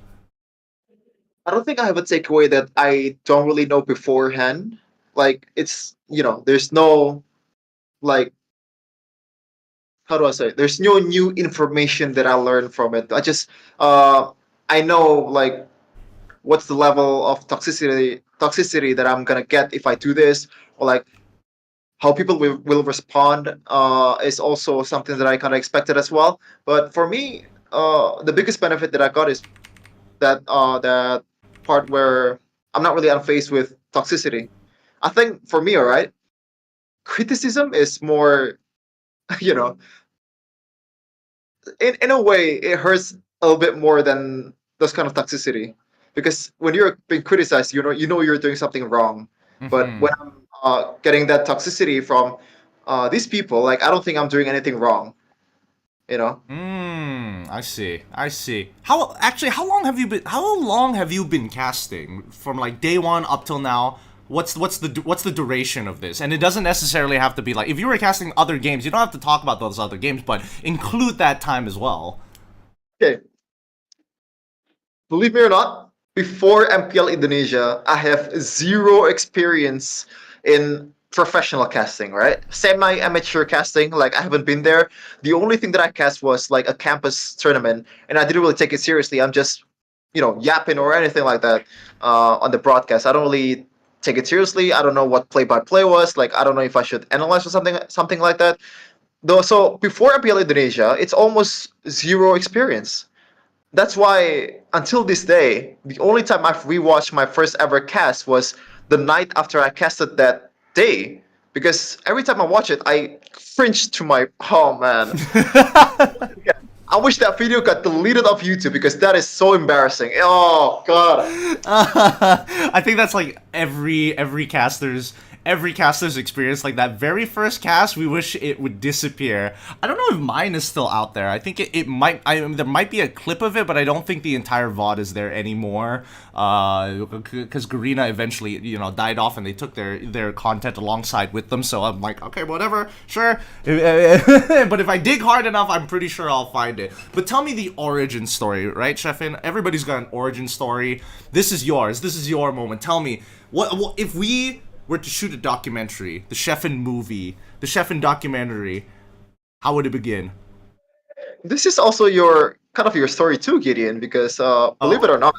I don't think I have a takeaway that I don't really know beforehand. Like it's there's no like how do I say? There's no new information that I learned from it. I know like what's the level of toxicity that I'm gonna get if I do this, or like how people will respond is also something that I kind of expected as well. But for me, the biggest benefit that I got is that part where I'm not really unfazed with toxicity. I think for me, all right, criticism is more, you know, in a way, it hurts a little bit more than those kind of toxicity, because when you're being criticized, you know you're doing something wrong. But Mm-hmm. when I'm getting that toxicity from these people, like I don't think I'm doing anything wrong. You know, I see. I see. How long have you been casting from like day one up till now? What's the duration of this? And it doesn't necessarily have to be like if you were casting other games, you don't have to talk about those other games, but include that time as well. okay, believe me or not, before MPL Indonesia, I have zero experience in professional casting, right? Semi amateur casting, like I haven't been there. The only thing that I cast was like a campus tournament, and I didn't really take it seriously. I'm just, yapping or anything like that on the broadcast. I don't really take it seriously. I don't know what play by play was. Like, I don't know if I should analyze or something like that. Though, so before MPL Indonesia, it's almost zero experience. That's why until this day, the only time I've rewatched my first ever cast was the night after I casted that day. Because every time I watch it, I cringe to my oh man. Yeah. I wish that video got deleted off YouTube because that is so embarrassing. Oh god. I think that's like every caster's experience. Like that very first cast, we wish it would disappear. I don't know if mine is still out there. I think it might. There might be a clip of it, but I don't think the entire VOD is there anymore. Because Garena eventually, died off, and they took their content alongside with them. So I'm like, okay, whatever, sure. But if I dig hard enough, I'm pretty sure I'll find it. But tell me the origin story, right, Cheffin? Everybody's got an origin story. This is yours. This is your moment. Tell me, what if we were to shoot a documentary, the Cheffen movie, the Cheffen documentary, how would it begin? This is also your kind of your story too, Gideon, because believe it Oh? or not,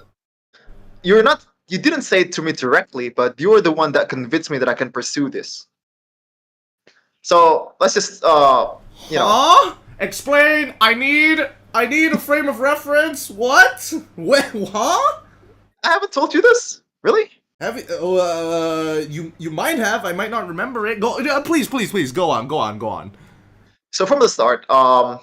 you didn't say it to me directly, but you were the one that convinced me that I can pursue this. So let's just Huh? Explain. I need a frame of reference. What? Huh? I haven't told you this. Really? Have you, you might have. I might not remember it. Go, please, go on, go on. So from the start, I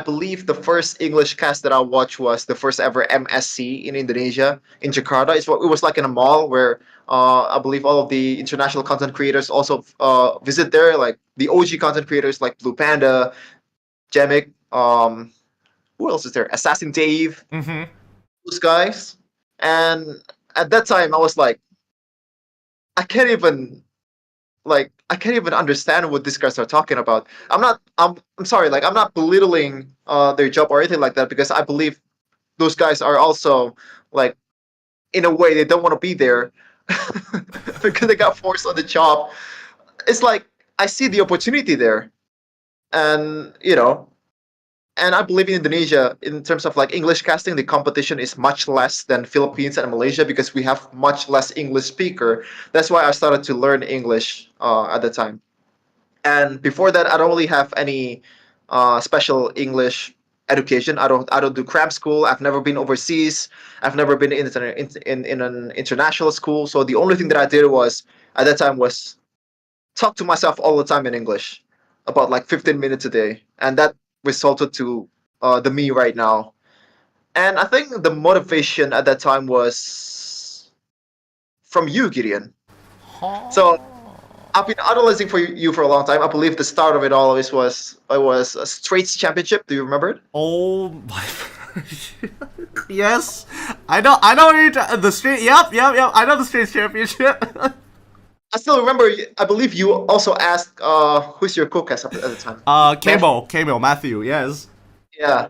believe the first English cast that I watched was the first ever MSC in Indonesia, in Jakarta. It was like in a mall where I believe all of the international content creators also visit there, like the OG content creators like Blue Panda, Jemic, who else is there? Assassin Dave, Mm-hmm. those guys. And at that time, I was like, I can't even I can't even understand what these guys are talking about. I'm sorry, like I'm not belittling their job or anything like that, because I believe those guys are also like in a way they don't want to be there because they got forced on the job. It's like I see the opportunity there, and and I believe in Indonesia, in terms of like English casting, the competition is much less than Philippines and Malaysia because we have much less English speaker. That's why I started to learn English at the time. And before that, I don't really have any special English. education. I don't do cram school. I've never been overseas. I've never been in an international school. So the only thing that I did was at that time was talk to myself all the time in English, about like 15 minutes a day, and that resulted to the me right now. And I think the motivation at that time was from you, Gideon. So I've been idolizing for you for a long time. I believe the start of it all was a Straits Championship. Do you remember it? Oh my. Yes, I know what the straight. Yep. I know the straight championship. I still remember. I believe you also asked, "Who's your co-cast at the time?" Kamo, Matthew. Yes. Yeah.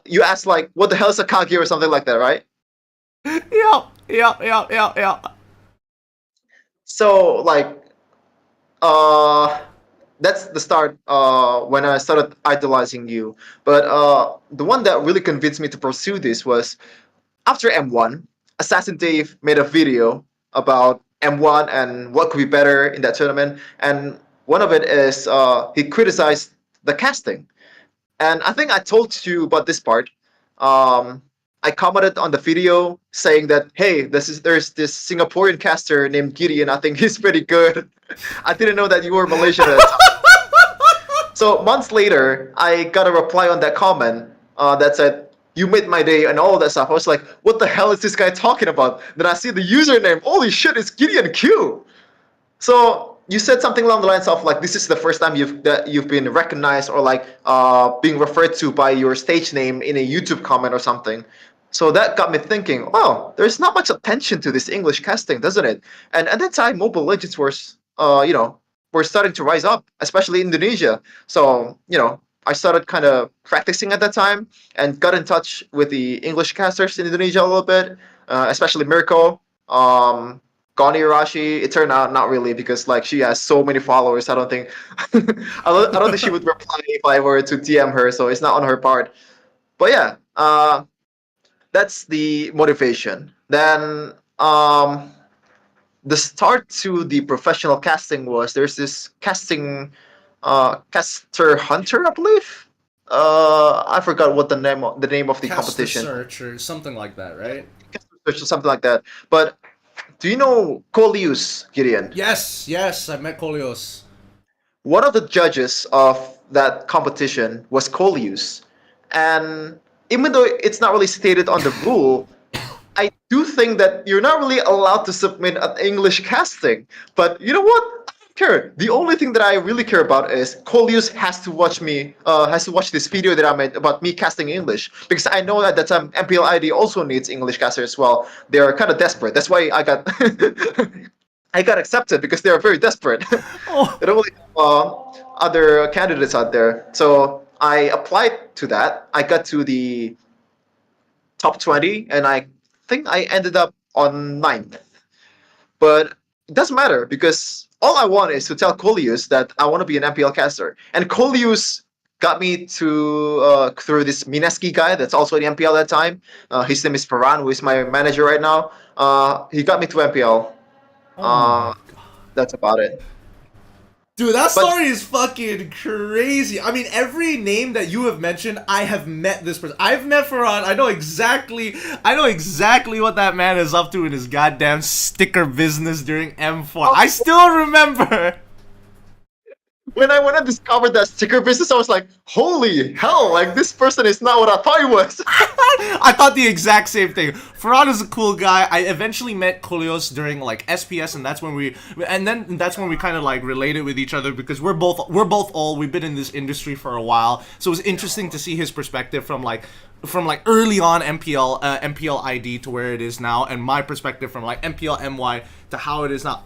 You asked like, "What the hell is a Kage?" or something like that, right? Yep. So like, uh, that's the start. When I started idolizing you. But the one that really convinced me to pursue this was after M1. Assassin Dave made a video about M1 and what could be better in that tournament, and one of it is he criticized the casting. And I think I told you about this part. Um, I commented on the video saying that, hey, there's this Singaporean caster named Gideon. I think he's pretty good. I didn't know that you were Malaysian at the time. So months later, I got a reply on that comment that said, "You made my day," and all of that stuff. I was like, "What the hell is this guy talking about?" Then I see the username. Holy shit! It's Gideon Q. So you said something along the lines of like, this is the first time you've been recognized or like being referred to by your stage name in a YouTube comment or something. So that got me thinking, oh, there's not much attention to this English casting, doesn't it? And at that time, Mobile Legends was, were starting to rise up, especially in Indonesia. So, I started kind of practicing at that time and got in touch with the English casters in Indonesia a little bit, especially Mirko. Goni Irashi, it turned out not really because like she has so many followers. I don't think I don't think she would reply if I were to DM her, so it's not on her part. But yeah, that's the motivation. Then the start to the professional casting was there's this caster hunter, I believe. I forgot what the name of the Cast the competition. search or something like that, right? Caster search or something like that. But do you know Coleus, Gideon? Yes, I met Kolios. One of the judges of that competition was Coleus. And even though it's not really stated on the rule, I do think that you're not really allowed to submit an English casting. But you know what? I don't care. The only thing that I really care about is Coleus has to watch this video that I made about me casting English. Because I know at that time MPL ID also needs English casters as well. They're kind of desperate. That's why I got I got accepted because they are very desperate. Oh. They don't really have other candidates out there. So I applied to that. I got to the top 20, and I think I ended up on ninth. But it doesn't matter because all I want is to tell Coleus that I want to be an MPL caster. And Coleus got me to through this Mineski guy that's also in MPL at that time. His name is Paran, who is my manager right now. He got me to MPL. Oh my Uh, god. that's about it. Dude, that But story is fucking crazy. I mean, every name that you have mentioned, I have met this person. I've met Farhan. I know exactly what that man is up to in his goddamn sticker business during M4. I still remember. when I discovered that sticker business, I was like, holy hell! Like this person is not what I thought he was. I thought the exact same thing. Farhan is a cool guy. I eventually met Kolios during like SPS, and that's when we kind of like related with each other because we're both old. We've been in this industry for a while, so it was interesting to see his perspective from early on MPL ID to where it is now, and my perspective from like MPL MY to how it is now.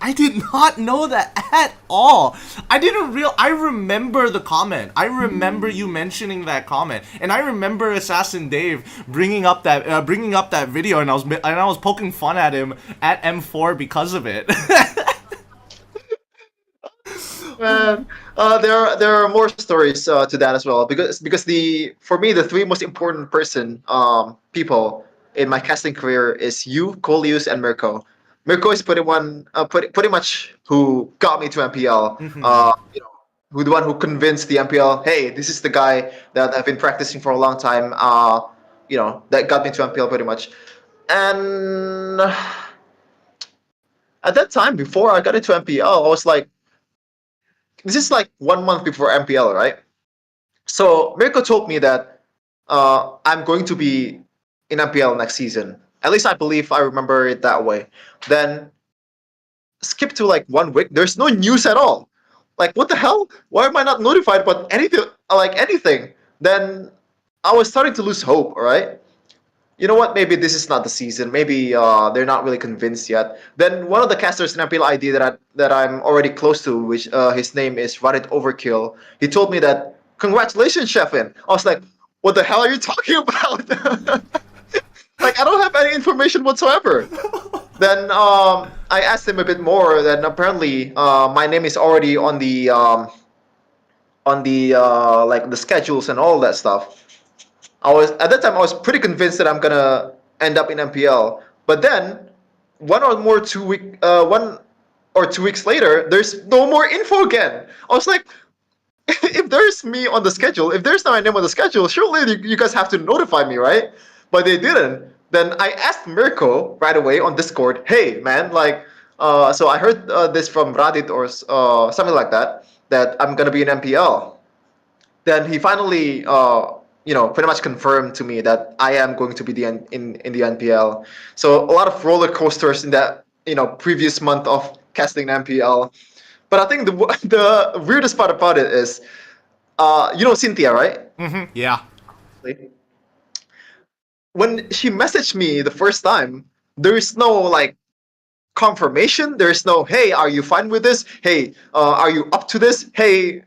I did not know that at all. I remember the comment. I remember you mentioning that comment, and I remember Assassin Dave bringing up that video, and I was poking fun at him at M4 because of it. Man, there are more stories to that as well because the for me the three most important people in my casting career is you, Coleus, and Mirko. Mirko is pretty much who got me to MPL. Mhm. the one who convinced the MPL, hey, this is the guy that I've been practicing for a long time. That got me to MPL pretty much. And at that time, before I got into MPL, I was like, this is like 1 month before MPL, right? So Mirko told me that I'm going to be in MPL next season. At least I believe I remember it that way. Then skip to like 1 week. There's no news at all. Like what the hell? Why am I not notified about anything? Like anything? Then I was starting to lose hope. All right. You know what? Maybe this is not the season. Maybe they're not really convinced yet. Then one of the casters in MPL ID that I'm already close to, which his name is Reddit Overkill, he told me that congratulations, Cheffin. I was like, what the hell are you talking about? Like I don't have any information whatsoever. Then I asked him a bit more. Then apparently my name is already on the like the schedules and all that stuff. I was at that time I was pretty convinced that I'm gonna end up in MPL. But then 1 or 2 weeks later, there's no more info again. I was like, if there's me on the schedule, if there's not my name on the schedule, surely you guys have to notify me, right? But they didn't. Then I asked Mirko right away on Discord, hey man, like, so I heard this from Radit or something like that, that I'm gonna be in MPL. Then he finally, pretty much confirmed to me that I am going to be in the NPL. So a lot of roller coasters in that previous month of casting NPL. But I think the the weirdest part about it is, Cynthia, right? Mm-hmm. Yeah. When she messaged me the first time, there is no like confirmation. There is no, hey, are you fine with this? Hey, are you up to this? Hey,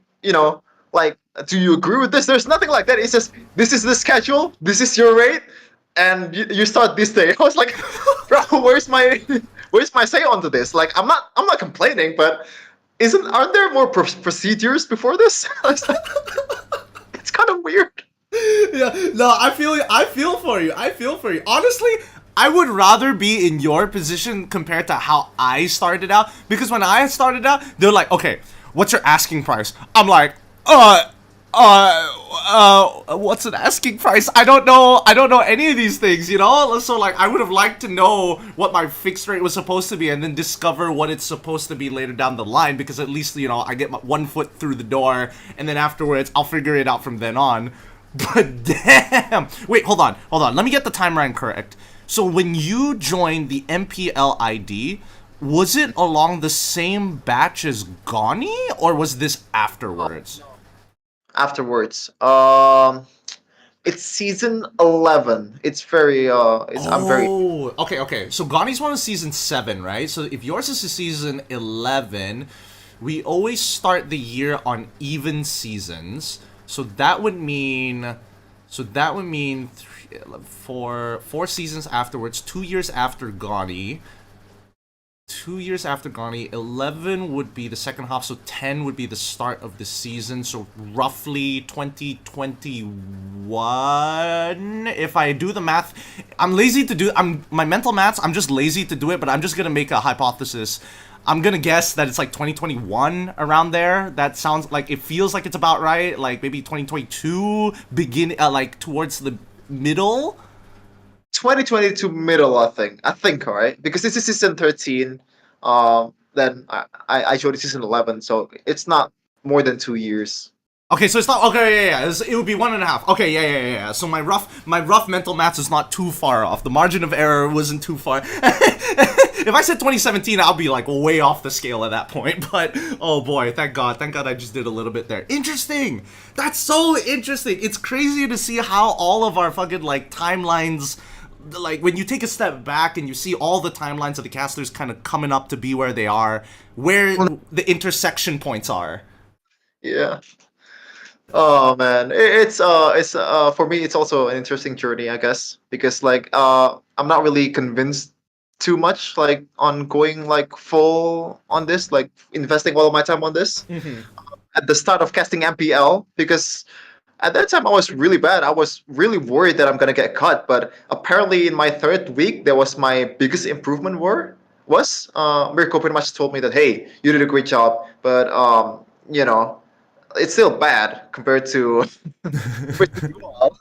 like, do you agree with this? There's nothing like that. It's just, this is the schedule. This is your rate, and you start this day. I was like, bro, where's my say onto this? Like, I'm not complaining, but aren't there more procedures before this? It's kind of weird. Yeah, no, I feel for you. Honestly, I would rather be in your position compared to how I started out, because when I started out, they're like, okay, what's your asking price? I'm like, what's an asking price? I don't know any of these things, so like I would have liked to know what my fixed rate was supposed to be, and then discover what it's supposed to be later down the line, because at least I get my 1 foot through the door, and then afterwards I'll figure it out from then on. But damn! Wait, hold on. Let me get the timeline correct. So when you joined the MPL ID, was it along the same batch as Gani, or was this afterwards? Afterwards, it's season 11. It's very I'm very. Oh, okay. So Gani's one is season 7, right? So if yours is season 11, we always start the year on even seasons. So that would mean four seasons afterwards, 2 years after Gani. 2 years after Gani, 11 would be the second half, so 10 would be the start of the season, so roughly 2021. If I do the math, my mental maths, I'm just lazy to do it, but I'm just gonna make a hypothesis. I'm gonna guess that it's like 2021, around there. That sounds like, it feels like it's about right, like maybe 2022, like towards the middle. 2022 middle, I think, all right, because this is season 13. Then I showed it season 11, so it's not more than 2 years. Okay, so it's not, okay, yeah. It would be 1.5. Okay, yeah. So my rough mental maths is not too far off. The margin of error wasn't too far. If I said 2017, I'll be like way off the scale at that point. But oh boy, thank God I just did a little bit there. Interesting. That's so interesting. It's crazy to see how all of our fucking like timelines, like when you take a step back and you see all the timelines of the casters kind of coming up to be where they are, where the intersection points are. Yeah. Oh man, it's for me it's also an interesting journey, I guess, because like I'm not really convinced too much like on going like full on this, like investing all of my time on this at the start of casting MPL, because at that time I was really bad. I was really worried that I'm gonna get cut, but apparently in my third week that was my biggest improvement was Mirko pretty much told me that, hey, you did a great job, but you know it's still bad compared to compared to you all.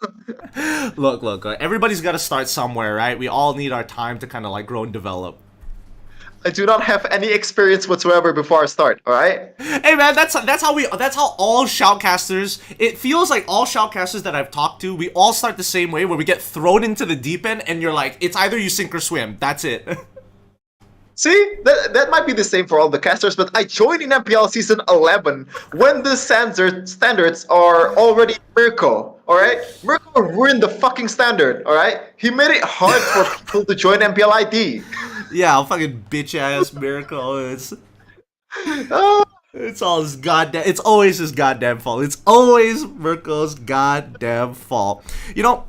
Look, everybody's got to start somewhere, right? We all need our time to kind of like grow and develop. I do not have any experience whatsoever before I start. All right. Hey man, that's how all shoutcasters. It feels like all shoutcasters that I've talked to, we all start the same way, where we get thrown into the deep end, and you're like, it's either you sink or swim. That's it. See, that might be the same for all the casters, but I joined in MPL season 11 when the standards are already Mirko. All right, Mirko ruined the fucking standard. All right, he made it hard for people to join MPL ID. Yeah, fucking bitch ass miracle. Ah, It's all his goddamn. It's always his goddamn fault. It's always Mirko's goddamn fault. You know,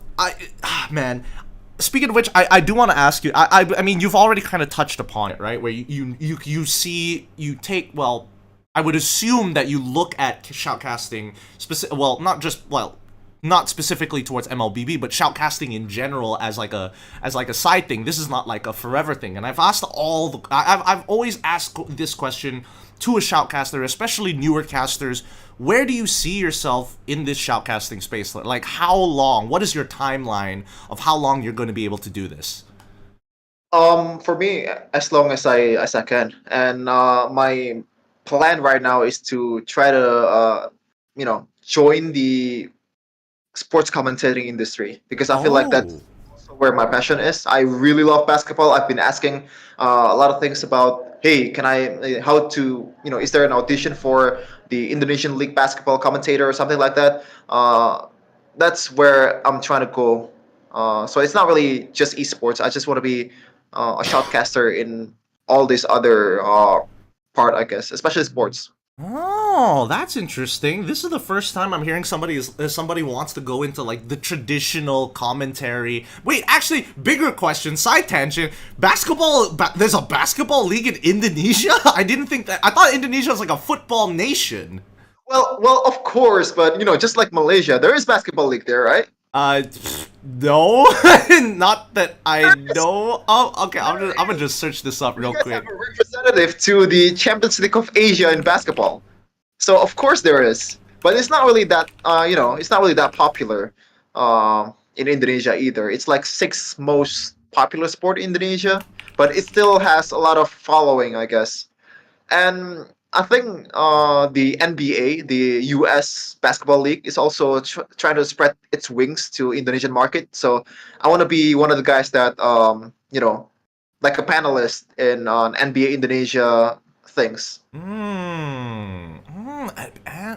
man. Speaking of which, I do want to ask you. I mean, you've already kind of touched upon it, right? Where you see you take well. I would assume that you look at shoutcasting well, not specifically towards MLBB, but shoutcasting in general as like a side thing. This is not like a forever thing. And I've asked I've always asked this question to a shoutcaster, especially newer casters. Where do you see yourself in this shoutcasting space? Like, how long? What is your timeline of how long you're going to be able to do this? for me, as long as I can, and my plan right now is to try to join the sports commentating industry because I feel like that's Oh. also where my passion is. I really love basketball. I've been asking a lot of things about, hey, can I, how to, is there an audition for the Indonesian League basketball commentator or something like that? That's where I'm trying to go. So it's not really just esports. I just want to be a shoutcaster in all these other part, I guess, especially sports. Oh, that's interesting. This is the first time I'm hearing somebody wants to go into like the traditional commentary. Wait, actually, bigger question, side tangent. There's a basketball league in Indonesia? I didn't think that. I thought Indonesia was like a football nation. Well, of course, but just like Malaysia, there is basketball league there, right? No, not that I know. Oh, okay. I'm gonna just search this up You real guys have quick. a representative to the Champions League of Asia in basketball. So of course there is, but it's not really that it's not really that popular in Indonesia either. It's like sixth most popular sport in Indonesia, but it still has a lot of following, I guess. And I think the NBA, the US Basketball League, is also trying to spread its wings to Indonesian market. So I want to be one of the guys that like a panelist in on NBA Indonesia things.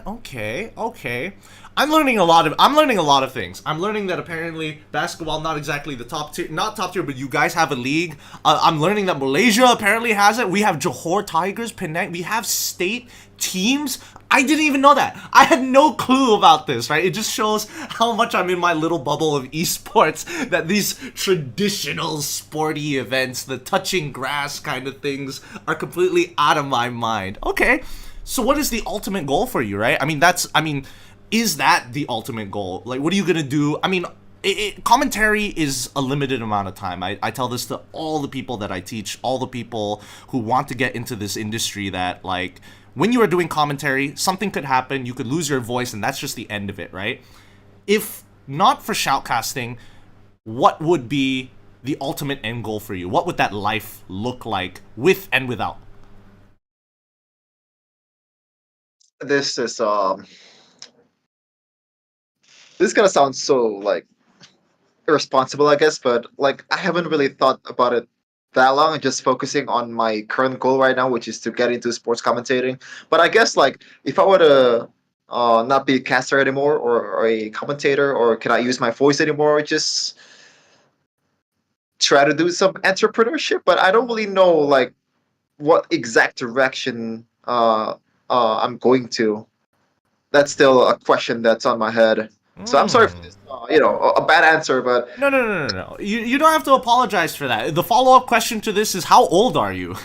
Okay, okay. I'm learning a lot of things. I'm learning that apparently basketball not exactly the top tier, not top tier, but you guys have a league. I'm learning that Malaysia apparently has it. We have Johor Tigers, Penang. We have state teams. I didn't even know that. I had no clue about this, right? It just shows how much I'm in my little bubble of esports, that these traditional sporty events, the touching grass kind of things, are completely out of my mind. Okay. So what is the ultimate goal for you, right? Is that the ultimate goal? Like, what are you gonna do? I mean, commentary is a limited amount of time. I tell this to all the people that I teach, all the people who want to get into this industry, that like when you are doing commentary, something could happen, you could lose your voice, and that's just the end of it, right? If not for shoutcasting, what would be the ultimate end goal for you? What would that life look like with and without? This is this is gonna sound so like irresponsible, I guess, but like I haven't really thought about it that long. I'm just focusing on my current goal right now, which is to get into sports commentating. But I guess like if I were to not be a caster anymore or a commentator, or can I use my voice anymore, just try to do some entrepreneurship. But I don't really know like what exact direction I'm going to. That's still a question that's on my head. So I'm sorry for Hmm. this, a bad answer, but No, no, no, no, no. You don't have to apologize for that. The follow up question to this is, how old are you?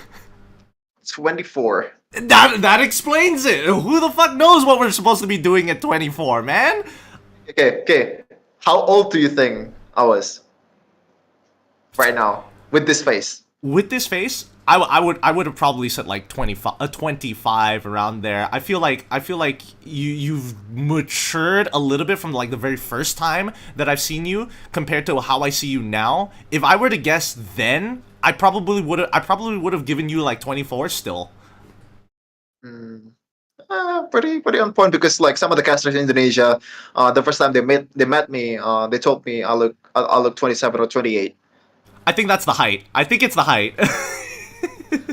24. That explains it. Who the fuck knows what we're supposed to be doing at 24, man? Okay, okay. How old do you think I was right now with this face? with this face, I would have probably said like 25, 25 around there. I feel like you've matured a little bit from like the very first time that I've seen you compared to how I see you now. If I were to guess then, I probably would have given you like 24 still. Mm. Pretty on point because like some of the casters in Indonesia, the first time they met me, they told me I look 27 or 28. I think that's the height. I think it's the height.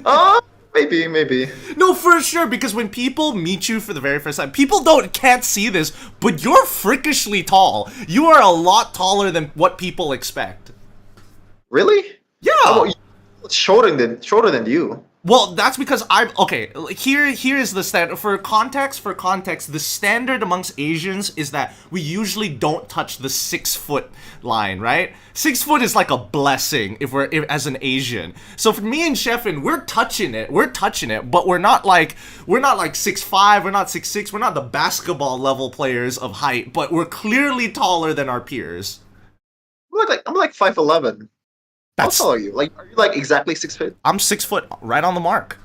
Uh maybe. No, for sure, because when people meet you for the very first time, people can't see this, but you're freakishly tall. You are a lot taller than what people expect. Really? How Yeah. about you? Shorter than you. Well, that's because I'm okay. Here is the standard for context. For context, the standard amongst Asians is that we usually don't touch the 6 foot line, right? 6 foot is like a blessing if as an Asian. So for me and Cheffen, we're touching it. We're touching it, but we're not like 6'5", we're not 6'6", we're not the basketball level players of height, but we're clearly taller than our peers. I'm like 5'11". How That's tall are you? Like, are you like exactly 6 feet? I'm 6 foot, right on the mark.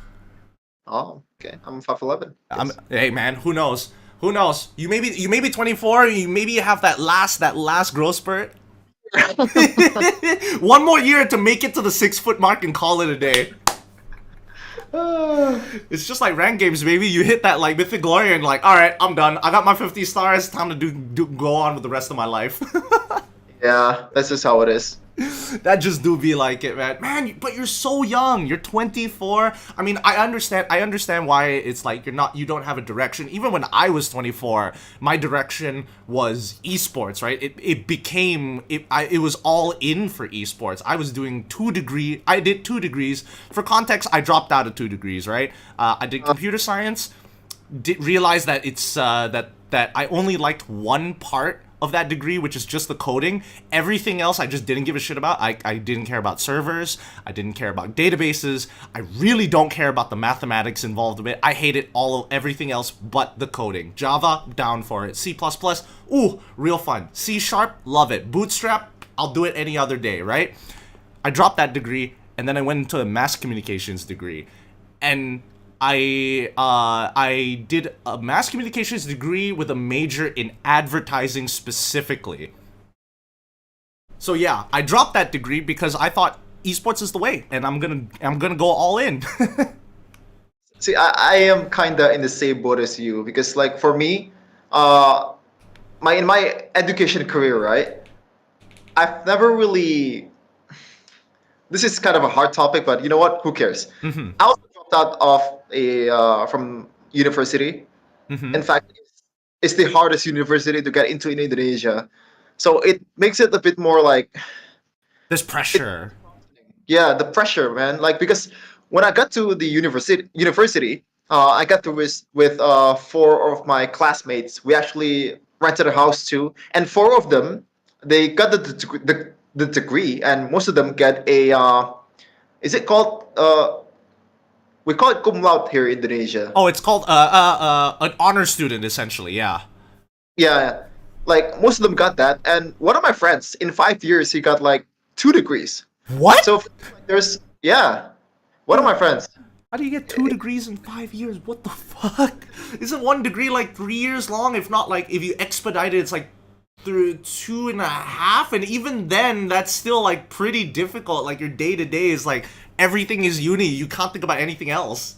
Oh, okay. I'm 5'11". Yes. Hey man, who knows? Who knows? You may be 24. You maybe have that last growth spurt. One more year to make it to the 6 foot mark and call it a day. It's just like rank games, baby. You hit that like mythic glory and like, all right, I'm done. I got my 50 stars. Time to go on with the rest of my life. Yeah, that's just how it is. That just do be like it, man. Man, but you're so young. You're 24. I mean, I understand why it's like you don't have a direction. Even when I was 24, my direction was esports, right? It was all in for esports. I was doing I did 2 degrees. For context, I dropped out of 2 degrees, right? I did computer science. Did realize that it's that I only liked one part of that degree, which is just the coding. Everything else I just didn't give a shit about. I didn't care about servers. I didn't care about databases. I really don't care about the mathematics involved in it. I hated everything else but the coding. Java, down for it. C++, ooh, real fun. C#, love it. Bootstrap, I'll do it any other day, right? I dropped that degree, and then I went into a mass communications degree. And I did a mass communications degree with a major in advertising specifically. So yeah, I dropped that degree because I thought esports is the way, and I'm gonna go all in. See, I am kinda in the same boat as you because like for me, uh in my education career, right? I've never really this is kind of a hard topic, but you know what? Who cares? Hmm. I also dropped out of a from university. Hmm. In fact, it's the hardest university to get into in Indonesia. So it makes it a bit more like There's it, pressure. yeah, the pressure, man. Like because when I got to the university, I got to with 4 of my classmates. We actually rented a house too, and 4 of them they got the degree, and most of them get a is it called we call it cum laude here in Indonesia. Oh, it's called an honor student essentially. Yeah. Yeah, like most of them got that, and one of my friends in 5 years he got like 2 degrees. What? So there's yeah, one of my friends. How do you get 2 degrees in 5 years? What the fuck? Isn't one degree like 3 years long? If not, like if you expedite it, it's like through 2.5, and even then, that's still like pretty difficult. Like your day to day is like everything is uni. You can't think about anything else.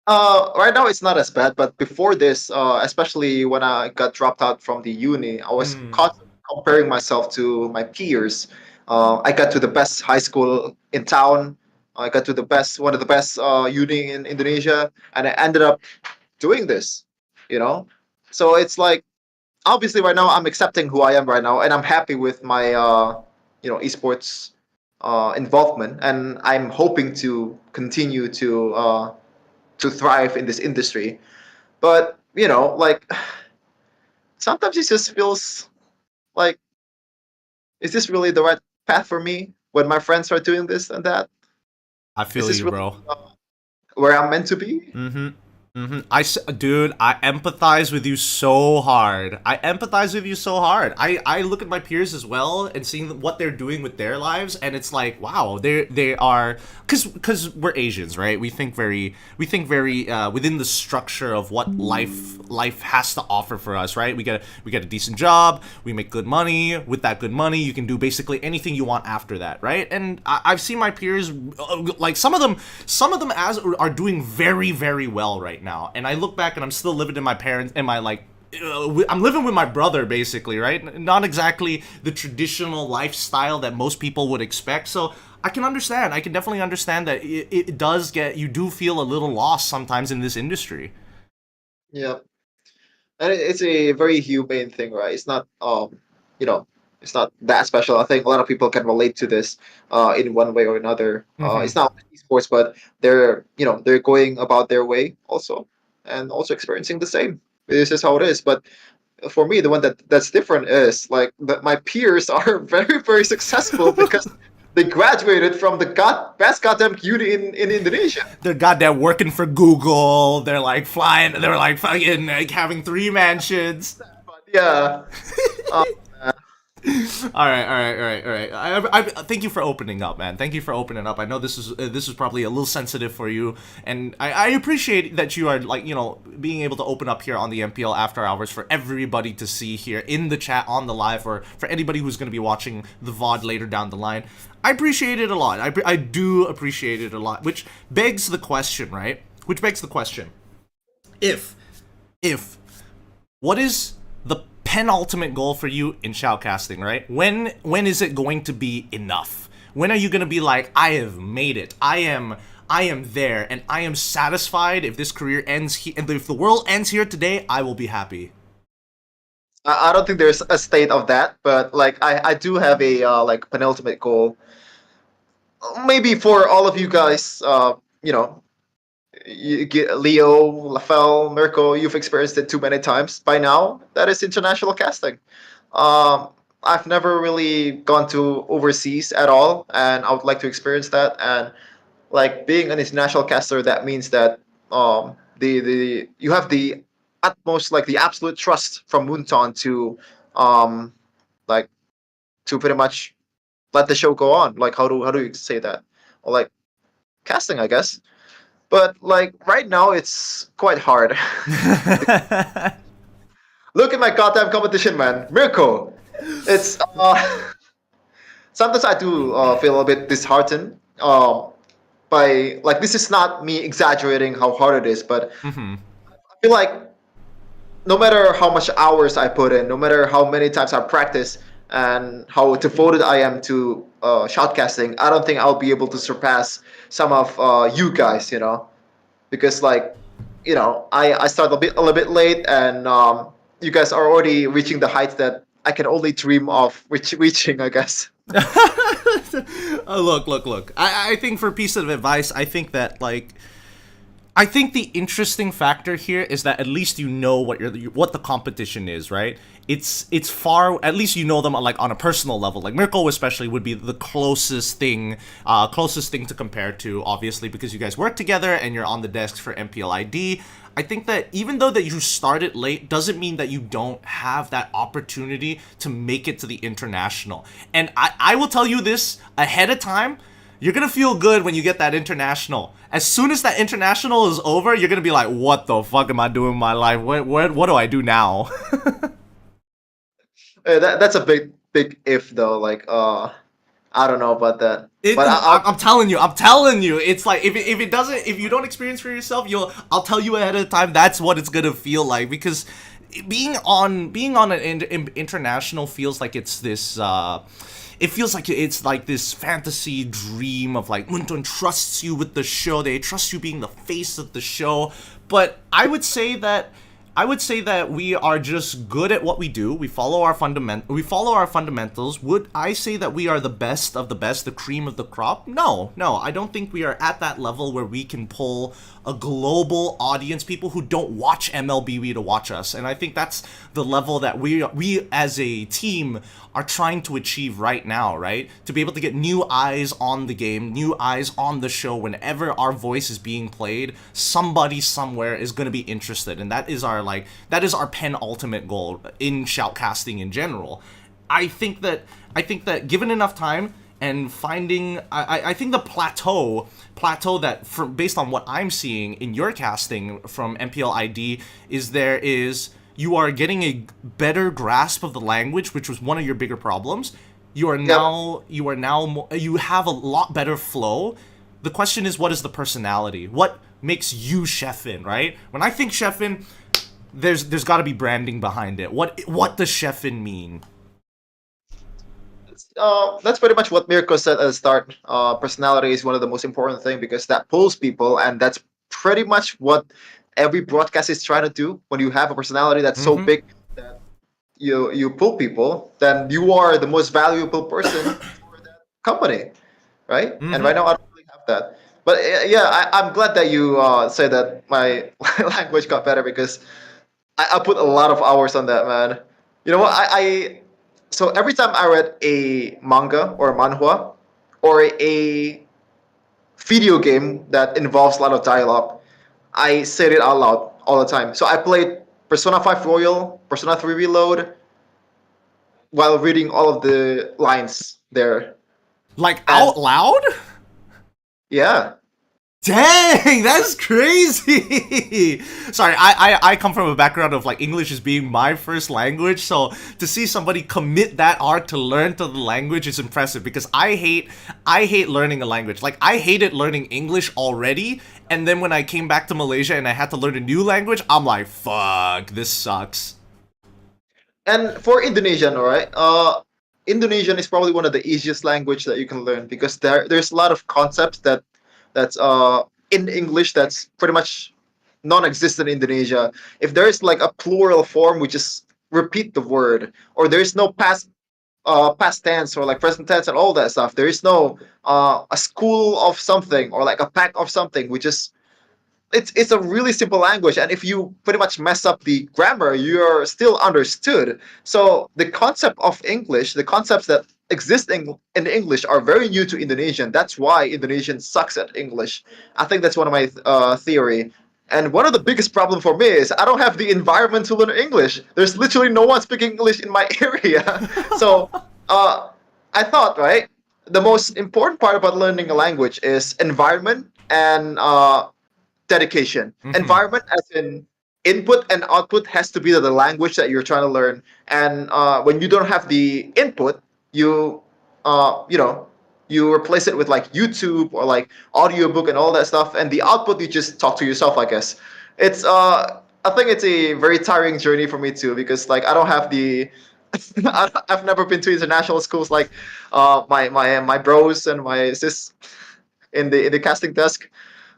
Right now it's not as bad, but before this, especially when I got dropped out from the uni, I was Hmm. constantly comparing myself to my peers. I got to the best high school in town. I got to one of the best uni in Indonesia, and I ended up doing this. You know, so it's like obviously right now I'm accepting who I am right now, and I'm happy with my esports involvement, and I'm hoping to continue to thrive in this industry. But like sometimes it just feels like, is this really the right path for me when my friends are doing this and that? I Is feel this you, really bro. where I'm meant to be? Mm-hmm. Dude, I empathize with you so hard. I empathize with you so hard. I look at my peers as well and seeing what they're doing with their lives, and it's like, wow, they are, because we're Asians, right? We think very within the structure of what life has to offer for us, right? We get a decent job, we make good money. With that good money, you can do basically anything you want after that, right? And I've seen my peers, like some of them as are doing very very well right now, and I look back and I'm still living in my parents and my like I'm living with my brother basically, right? Not exactly the traditional lifestyle that most people would expect. So I can understand. I can definitely understand that it does get, you do feel a little lost sometimes in this industry. Yeah, and it's a very humane thing, right? It's not you know, it's not that special. I think a lot of people can relate to this in one way or another. It's not esports, but they're going about their way also, and also experiencing the same. This is how it is. But for me, the one that's different is like that my peers are very very successful because they graduated from the best goddamn uni in Indonesia. They're goddamn working for Google. They're like flying. They're like fucking like having three mansions. But yeah. Uh, All right. I thank you for opening up, man. Thank you for opening up. I know this is probably a little sensitive for you, and I appreciate that you are like, being able to open up here on the MPL After Hours for everybody to see here in the chat, on the live, or for anybody who's going to be watching the VOD later down the line. I appreciate it a lot. I do appreciate it a lot, which begs the question, right? Which begs the question: if if what is the penultimate goal for you in shoutcasting, right? When is it going to be enough? When are you going to be like, I have made it. I am there and I am satisfied. If this career ends here, and if the world ends here today, I will be happy. I don't think there's a state of that, but like I do have a like penultimate goal. Maybe for all of you guys, Leo, Lafel, Mirko, you've experienced it too many times by now. That is international casting. I've never really gone to overseas at all, and I would like to experience that. And like being an international caster, that means that the you have the utmost, like the absolute trust from Moonton to um like to pretty much let the show go on. Like how do you say that? Or like casting, I guess. But like right now, it's quite hard. Look at my goddamn competition, man. Mirko. It's sometimes I do feel a bit disheartened. By like this is not me exaggerating how hard it is, but I feel like no matter how much hours I put in, no matter how many times I practice, and how devoted I am to shoutcasting, I don't think I'll be able to surpass some of you guys. Because like I start a little bit late, and you guys are already reaching the heights that I can only dream of reaching, I guess. Look. I think, for a piece of advice, I think that I think the interesting factor here is that at least you know what the competition is, right? It's far, at least you know them like on a personal level. Like Mirko especially would be the closest thing to compare to, obviously, because you guys work together and you're on the desks for MPL ID. I think that even though that you started late doesn't mean that you don't have that opportunity to make it to the international. And I will tell you this ahead of time. You're gonna feel good when you get that international. As soon as that international is over, you're gonna be like, what the fuck am I doing with my life? What do I do now? That's a big if though. Like I don't know about that. But I'm telling you, it's like if you don't experience for yourself, I'll tell you ahead of time. That's what it's gonna feel like, because being on an international feels like it's this. It feels like it's like this fantasy dream of like Munton trusts you with the show. They trust you being the face of the show. But I would say that I would say that we are just good at what we do. We follow our fundamentals. Would I say that we are the best of the best, the cream of the crop? No, I don't think we are at that level where we can pull a global audience, people who don't watch MLBB to watch us. And I think that's the level that we as a team are trying to achieve right now, right? To be able to get new eyes on the game, new eyes on the show. Whenever our voice is being played, somebody somewhere is going to be interested, and that is our penultimate goal in shoutcasting in general. I think that given enough time and finding, I think the plateau that, based on what I'm seeing in your casting from MPL ID, is you are getting a better grasp of the language, which was one of your bigger problems. You have a lot better flow. The question is, what is the personality? What makes you Cheffin, right? When I think Cheffin, there's got to be branding behind it. What does Cheffin mean? That's pretty much what Mirko said at the start. Personality is one of the most important thing because that pulls people, and that's pretty much what every broadcast is trying to do. When you have a personality that's so big that you pull people, then you are the most valuable person for that company, right? And right now I don't really have that. But yeah, I'm glad that you say that my language got better because I put a lot of hours on that, man. You know what? So every time I read a manga or a manhwa or a video game that involves a lot of dialogue, I said it out loud all the time. So I played Persona 5 Royal, Persona 3 Reload while reading all of the lines there. Like out loud? Yeah. Dang, that's crazy. Sorry, I come from a background of like English as being my first language, so to see somebody commit that art to learn to the language is impressive, because I hate learning a language. Like, I hated learning English already, and then when I came back to Malaysia and I had to learn a new language, I'm like, fuck, this sucks. And for Indonesian, all right, Indonesian is probably one of the easiest language that you can learn because there's a lot of concepts that's in English that's pretty much non-existent in Indonesia. If there's like a plural form, we just repeat the word, or there's no past tense or like present tense and all that stuff. There is no a school of something or like a pack of something. We just it's a really simple language, and if you pretty much mess up the grammar, you're still understood. So the concept of English, the concepts that exist in English are very new to Indonesian. That's why Indonesian sucks at English. I think that's one of my theory. And one of the biggest problem for me is I don't have the environment to learn English. There's literally no one speaking English in my area. So I thought, right, the most important part about learning a language is environment and dedication. Environment as in input and output has to be the language that you're trying to learn. And when you don't have the input, you you replace it with like YouTube or like audiobook and all that stuff, and the output you just talk to yourself, I guess. It's I think it's a very tiring journey for me too, because like I don't have the I've never been to international schools like my bros and my sis in the casting desk.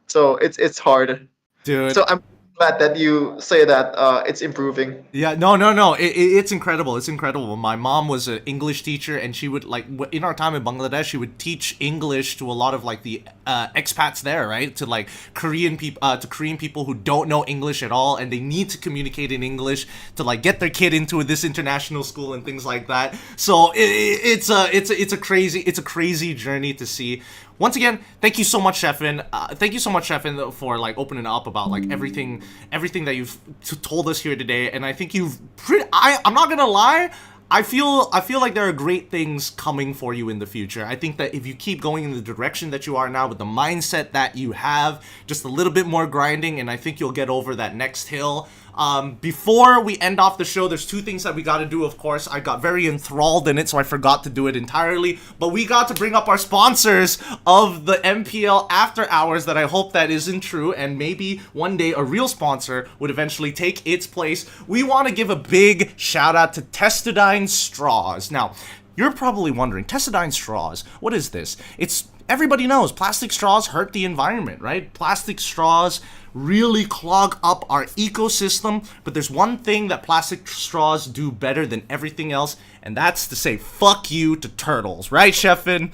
So it's hard. Dude. So I'm glad that you say that it's improving. Yeah, no. It's incredible. It's incredible. My mom was an English teacher, and she would, like, in our time in Bangladesh, she would teach English to a lot of like the expats there, right? To like Korean people who don't know English at all, and they need to communicate in English to like get their kid into this international school and things like that. So it's a crazy journey to see. Once again, thank you so much, Cheffen. Thank you so much, Cheffen, for like opening up about like everything that you've told us here today. And I think I'm not gonna lie, I feel like there are great things coming for you in the future. I think that if you keep going in the direction that you are now with the mindset that you have, just a little bit more grinding, and I think you'll get over that next hill. Before we end off the show, there's two things that we got to do, of course. I got very enthralled in it, so I forgot to do it entirely. But we got to bring up our sponsors of the MPL After Hours that I hope that isn't true, and maybe one day a real sponsor would eventually take its place. We want to give a big shout out to Testadine Straws. Now, you're probably wondering, Testadine Straws, what is this? Everybody knows plastic straws hurt the environment, right? Plastic straws really clog up our ecosystem. But there's one thing that plastic straws do better than everything else, and that's to say fuck you to turtles. Right, Cheffen?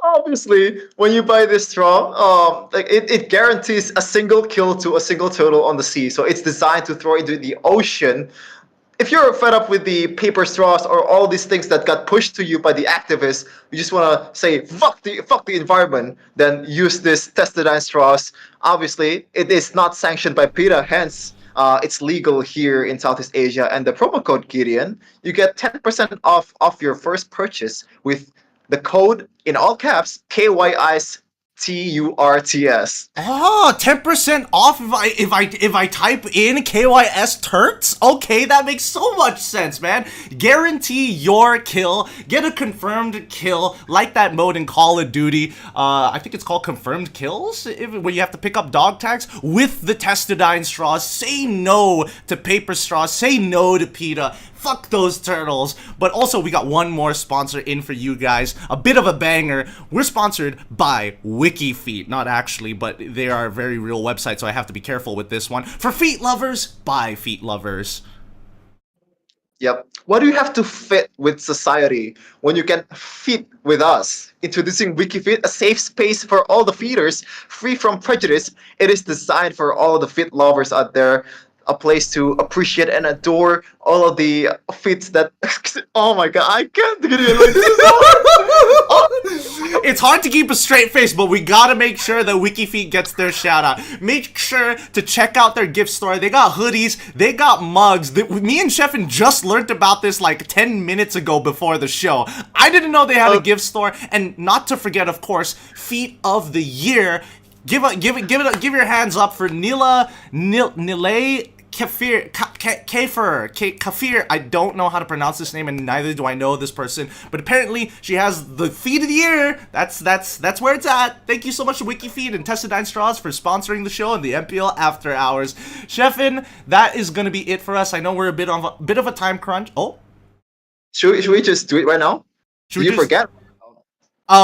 Obviously, when you buy this straw, like it guarantees a single kill to a single turtle on the sea. So it's designed to throw into the ocean. If you're fed up with the paper straws or all these things that got pushed to you by the activists, you just want to say fuck the environment, then use this Testadine straws. Obviously, it is not sanctioned by PETA, hence it's legal here in Southeast Asia. And the promo code Gideon, you get 10% off your first purchase with the code in all caps KYISTURTS. Oh, 10% off if I type in KYS Turks? Okay, that makes so much sense, man. Guarantee your kill. Get a confirmed kill like that mode in Call of Duty. I think it's called confirmed kills, where you have to pick up dog tags with the Testadine straws. Say no to paper straws. Say no to PETA. Fuck those turtles. But also, we got one more sponsor in for you guys. A bit of a banger. We're sponsored by WikiFeet. Not actually, but they are a very real website, so I have to be careful with this one. For feet lovers, by feet lovers. Yep. What do you have to fit with society when you can fit with us? Introducing WikiFit, a safe space for all the feeders, free from prejudice. It is designed for all the fit lovers out there. A place to appreciate and adore all of the fits that. Oh my god, I can't get it. Like, this is so hard. It's hard to keep a straight face, but we gotta make sure that WikiFeet gets their shout out. Make sure to check out their gift store. They got hoodies, they got mugs. Me and Cheffen just learned about this like 10 minutes ago before the show. I didn't know they had a gift store, and not to forget, of course, Feet of the Year. Give your hands up for Nilay Kafir. I don't know how to pronounce this name, and neither do I know this person. But apparently, she has the Feed of the Year. That's where it's at. Thank you so much to WikiFeed and Testadine Straws for sponsoring the show and the MPL After Hours. Cheffen, that is gonna be it for us. I know we're a bit of a time crunch. Oh, should we just do it right now? Should you forget?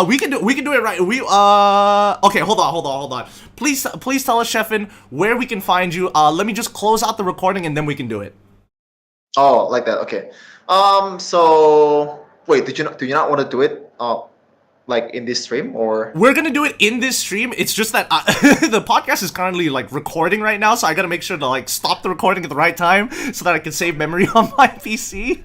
We can do it right. Okay, hold on. Please tell us, Cheffen, where we can find you. Let me just close out the recording and then we can do it. Oh, like that. Okay. So wait, do you not want to do it? Like in this stream, or we're gonna do it in this stream. It's just that the podcast is currently like recording right now, so I gotta make sure to like stop the recording at the right time so that I can save memory on my PC.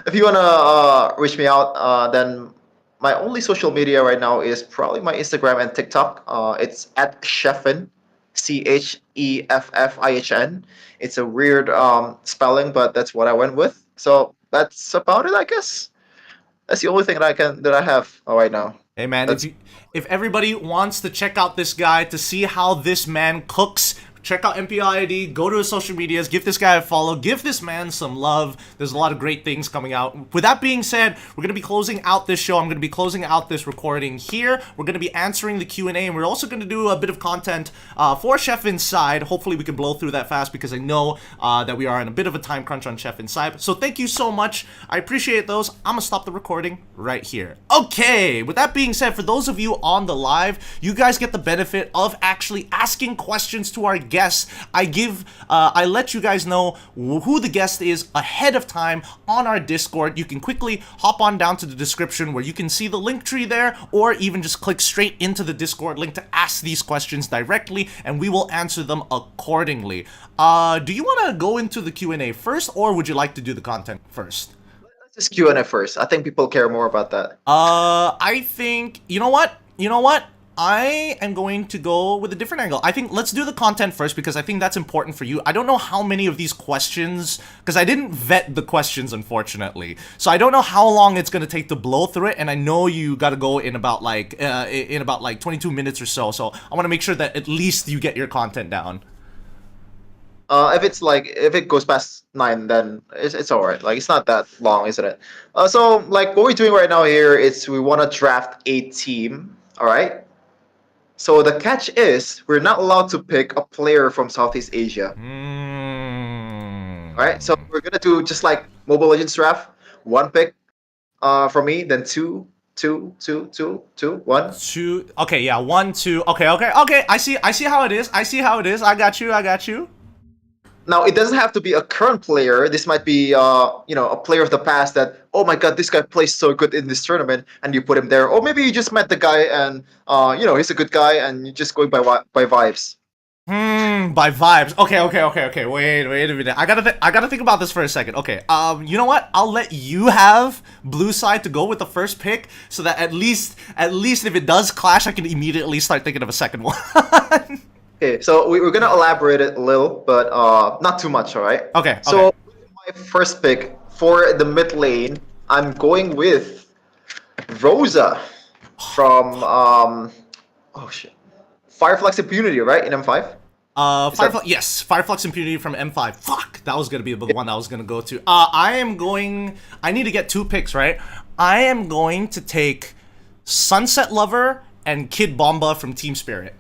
If you wanna reach me out, then my only social media right now is probably my Instagram and TikTok. It's at Cheffen, Cheffihn. It's a weird spelling, but that's what I went with. So that's about it, I guess. That's the only thing that I have right now. Hey man, if everybody wants to check out this guy to see how this man cooks, check out MPL ID, go to his social medias, give this guy a follow, give this man some love. There's a lot of great things coming out. With that being said, we're going to be closing out this show. I'm going to be closing out this recording here. We're going to be answering the Q&A, and we're also going to do a bit of content for Cheffin's side. Hopefully we can blow through that fast because I know that we are in a bit of a time crunch on Cheffin's side. So thank you so much. I appreciate those. I'm going to stop the recording right here. Okay, with that being said, for those of you on the live, you guys get the benefit of actually asking questions to our guests. I let you guys know who the guest is ahead of time on our Discord. You can quickly hop on down to the description where you can see the link tree there, or even just click straight into the Discord link to ask these questions directly, and we will answer them accordingly. Do you want to go into the Q&A first, or would you like to do the content first? Let's just Q&A first. I think people care more about that. I think, you know what? I am going to go with a different angle. I think let's do the content first because I think that's important for you. I don't know how many of these questions, because I didn't vet the questions, unfortunately. So I don't know how long it's going to take to blow through it, and I know you got to go in about like 22 minutes or so. So I want to make sure that at least you get your content down. If it goes past 9, then it's alright. Like, it's not that long, isn't it? So like what we're doing right now here is we want to draft a team. All right. So the catch is we're not allowed to pick a player from Southeast Asia. All right. So we're gonna do just like Mobile Legends draft. 1 pick from me, then 2 two, two, two, two, one. Two. Okay, yeah. 1, 2. Okay, okay, okay. I see. I see how it is. I see how it is. I got you. I got you. Now it doesn't have to be a current player. This might be a player of the past that, oh my god, this guy plays so good in this tournament, and you put him there. Or maybe you just met the guy and he's a good guy and you're just going by vibes. By vibes. Okay, okay, okay, okay. Wait a minute. I gotta think about this for a second. Okay. You know what? I'll let you have blue side to go with the first pick, so that at least if it does clash, I can immediately start thinking of a second one. Okay, so we're gonna elaborate it a little, but not too much, all right? Okay. So Okay. my first pick for the mid lane, I'm going with Rosa from oh shit, Fireflux Impunity, right? In M5. Is that Yes, Fireflux Impunity from M5. Fuck, that was gonna be the one I was gonna go to. I need to get 2 picks, right? I am going to take Sunset Lover and Kid Bomba from Team Spirit.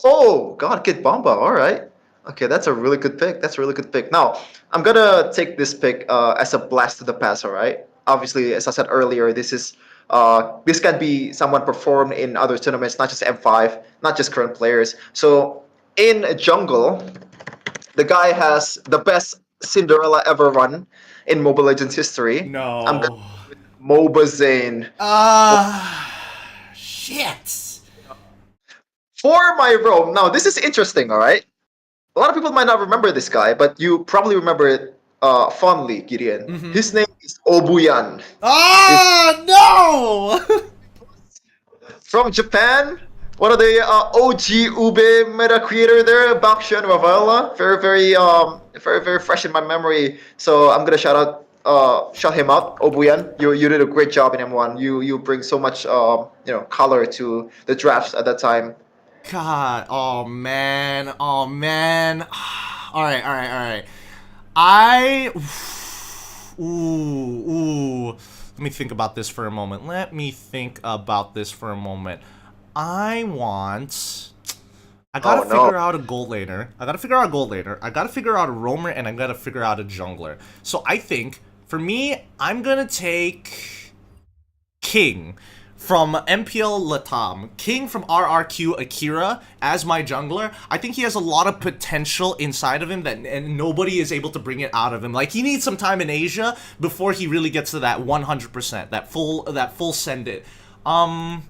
oh God, Kid Bomba. All right. Okay, that's a really good pick. That's a really good pick. Now, I'm gonna take this pick as a blast to the past. All right. Obviously, as I said earlier, this can be someone performed in other tournaments, not just M5, not just current players. So in jungle, the guy has the best Cinderella ever run in Mobile Legends history. I'm gonna No. MOBA Zane. Shit. For my roam, now this is interesting, all right? A lot of people might not remember this guy, but you probably remember it fondly, Gideon. His name is Obuyan. He's No! from Japan. One of the OG Ube meta creator there, Bakshan Ravala. Very fresh in my memory. So I'm gonna shout him out, Obuyan. You did a great job in M1. You bring so much color to the drafts at that time. God, oh man, oh man. Alright, alright, alright. I. Ooh. Let me think about this for a moment. I want. I gotta Oh no. figure out a gold laner. I gotta figure out a roamer, and I gotta figure out a jungler. So I think, for me, I'm gonna take King from MPL Latam. King from RRQ Akira as my jungler. I think he has a lot of potential inside of him and nobody is able to bring it out of him. Like, he needs some time in Asia before he really gets to that 100%, that full send it. Rome.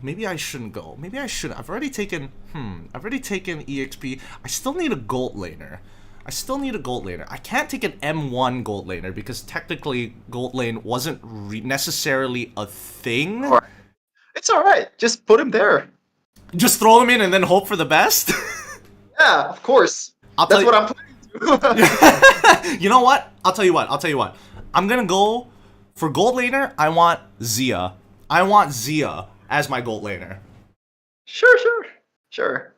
Maybe I shouldn't go. Maybe I shouldn't. I've already taken EXP. I still need a gold laner. I can't take an M1 gold laner because technically gold lane wasn't necessarily a thing. All right. It's all right. Just put him there. Just throw him in and then hope for the best. Yeah, of course. I'll That's tell what I'm planning to. You know what? I'll tell you what. I'm gonna go for gold laner. I want Zia as my gold laner. Sure.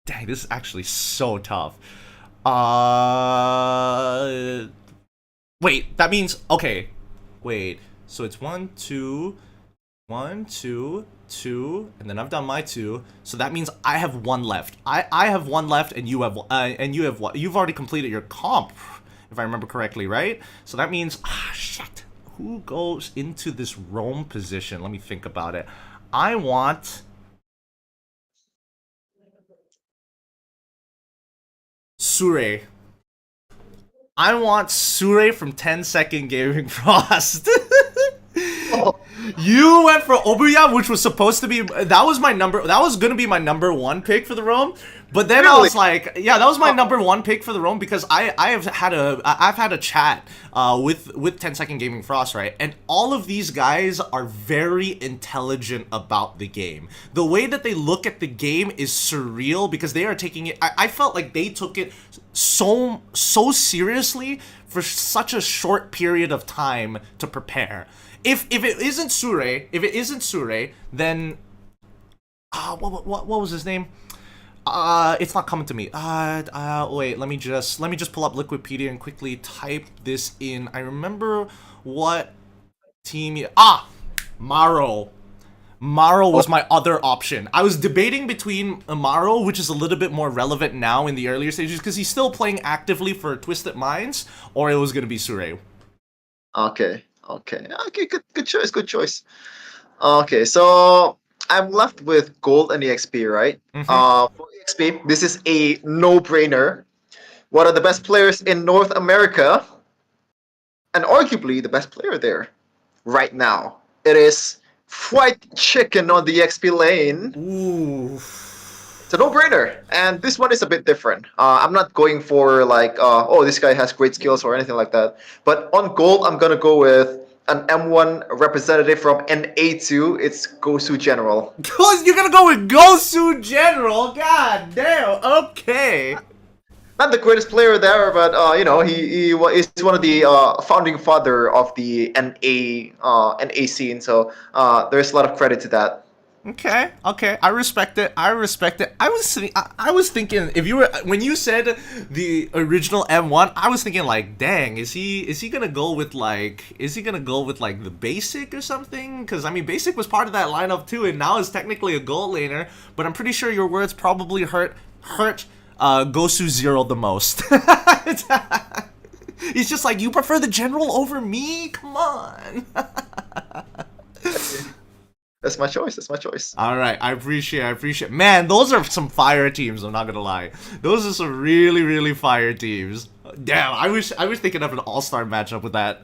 Dang, this is actually so tough. Wait, that means, okay. Wait, so it's 1, 2, 2, and then I've done my 2, so that means I have 1 left. I have 1 left, and you have what? You've already completed your comp, if I remember correctly, right? So that means, shit. Who goes into this roam position? Let me think about it. I want Sure. I want Sure from 10-second Gaming Frost. Oh, You went for Obuya, which was supposed to be that was gonna be my number 1 pick for the roam. But then I Really? was like, yeah, that was my number 1 pick for the roam because I've had a chat with 10-second Gaming Frost, right? And all of these guys are very intelligent about the game. The way that they look at the game is surreal because they are taking it. I felt like they took it so seriously for such a short period of time to prepare. If it isn't Sure, then what was his name? It's not coming to me. Wait, let me just pull up Liquipedia and quickly type this in. I remember what team. Maro. Maro was my other option. I was debating between Maro, which is a little bit more relevant now in the earlier stages because he's still playing actively for Twisted Minds, or it was gonna be Sure. Okay. Okay. Okay. Good choice. Good choice. Okay. So I'm left with gold and EXP, right? Mm-hmm. For EXP, this is a no-brainer. One of the best players in North America, and arguably the best player there right now. It is fried chicken on the XP lane. Ooh. It's a no-brainer, and this one is a bit different. I'm not going for like, oh, this guy has great skills or anything like that. But on gold, I'm gonna go with an M1 representative from NA2. It's Gosu General. You're gonna go with Gosu General? God damn. Okay. Not the greatest player there, but is one of the founding father of the NA scene. So there's a lot of credit to that. Okay, okay, I respect it. I respect it. I was thinking if you were when you said the original M1, I was thinking like, dang, is he gonna go with like the basic or something? Because I mean, basic was part of that lineup too, and now is technically a gold laner. But I'm pretty sure your words probably hurt Gosu Zero the most. He's just like, you prefer the general over me? Come on. That's my choice. That's my choice. All right, I appreciate. Man, those are some fire teams. I'm not gonna lie. Those are some really fire teams. Damn, I wish they could have an all-star matchup with that.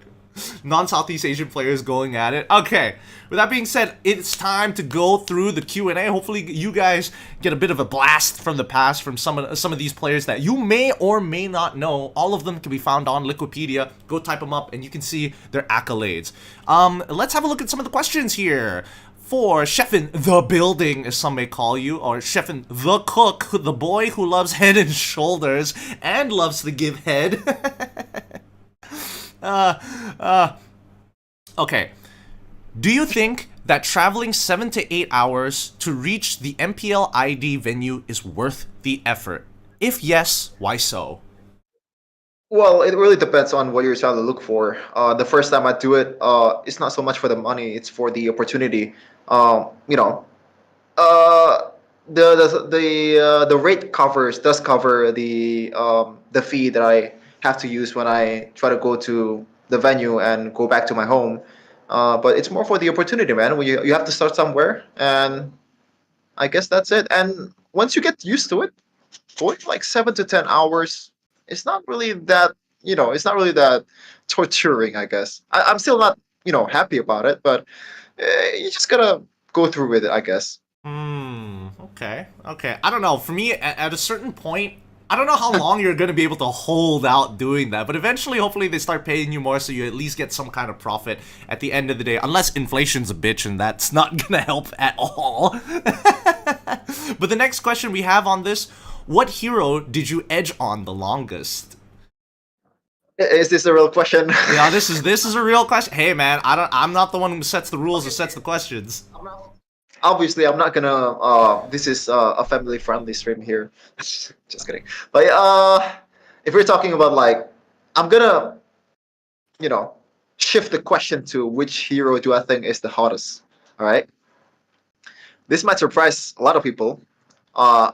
Non-Southeast Asian players going at it. Okay, with that being said, it's time to go through the Q&A. Hopefully, you guys get a bit of a blast from the past from some of these players that you may or may not know. All of them can be found on Liquipedia. Go type them up, and you can see their accolades. Let's have a look at some of the questions here. For Cheffen the Building, as some may call you, or Cheffen the Cook, the boy who loves head and shoulders and loves to give head. Okay. Do you think that traveling 7 to 8 hours to reach the MPL ID venue is worth the effort? If yes, why so? Well, it really depends on what you're trying to look for. The first time I do it, it's not so much for the money; it's for the opportunity. Um, you know, uh, the rate does cover the fee that I have to use when I try to go to the venue and go back to my home. But it's more for the opportunity, man. You have to start somewhere, and I guess that's it. And once you get used to it, going like 7 to 10 hours, it's not really that it's not really that torturing. I guess I'm still not happy about it, but you just gotta go through with it, I guess. Okay. Okay. I don't know. For me, at a certain point, I don't know how long you're going to be able to hold out doing that, but eventually, hopefully, they start paying you more so you at least get some kind of profit at the end of the day, unless inflation's a bitch and that's not going to help at all. But the next question we have on this, what hero did you edge on the longest? Is this a real question? Yeah, this is a real question. Hey man, I'm not the one who sets the rules or sets the questions. Obviously, I'm not gonna. This is a family-friendly stream here. Just kidding. But if we're talking about like, I'm gonna, you know, shift the question to which hero do I think is the hottest. All right. This might surprise a lot of people. Uh,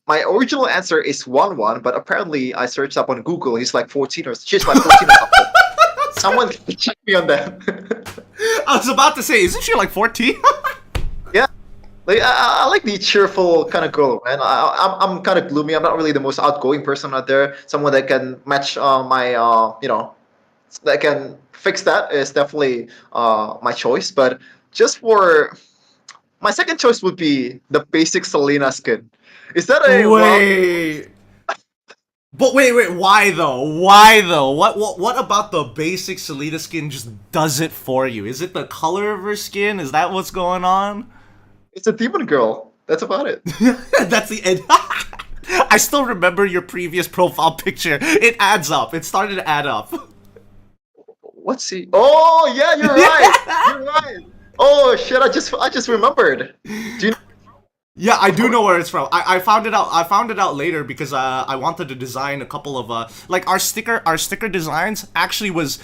my original answer is 1-1, but apparently I searched up on Google. He's like 14 or she's like 14 or something. Someone can check me on that. I was about to say, isn't she like 14? Yeah. Like I like the cheerful kind of girl, man. I'm kind of gloomy. I'm not really the most outgoing person out there. Someone that can match that can fix that is definitely my choice. But just for my second choice would be the basic Selena skin. Is that a wrong? Wait. But wait, why though? Why though? What about the basic Selena skin just does it for you? Is it the color of her skin? Is that what's going on? It's a demon girl. That's about it. That's the end. I still remember your previous profile picture. It adds up. It started to add up. What's he? Oh yeah, you're right. You're right. Oh shit! I just remembered. Do you Yeah, I do know where it's from. I found it out. I found it out later because I wanted to design a couple of like our sticker designs actually was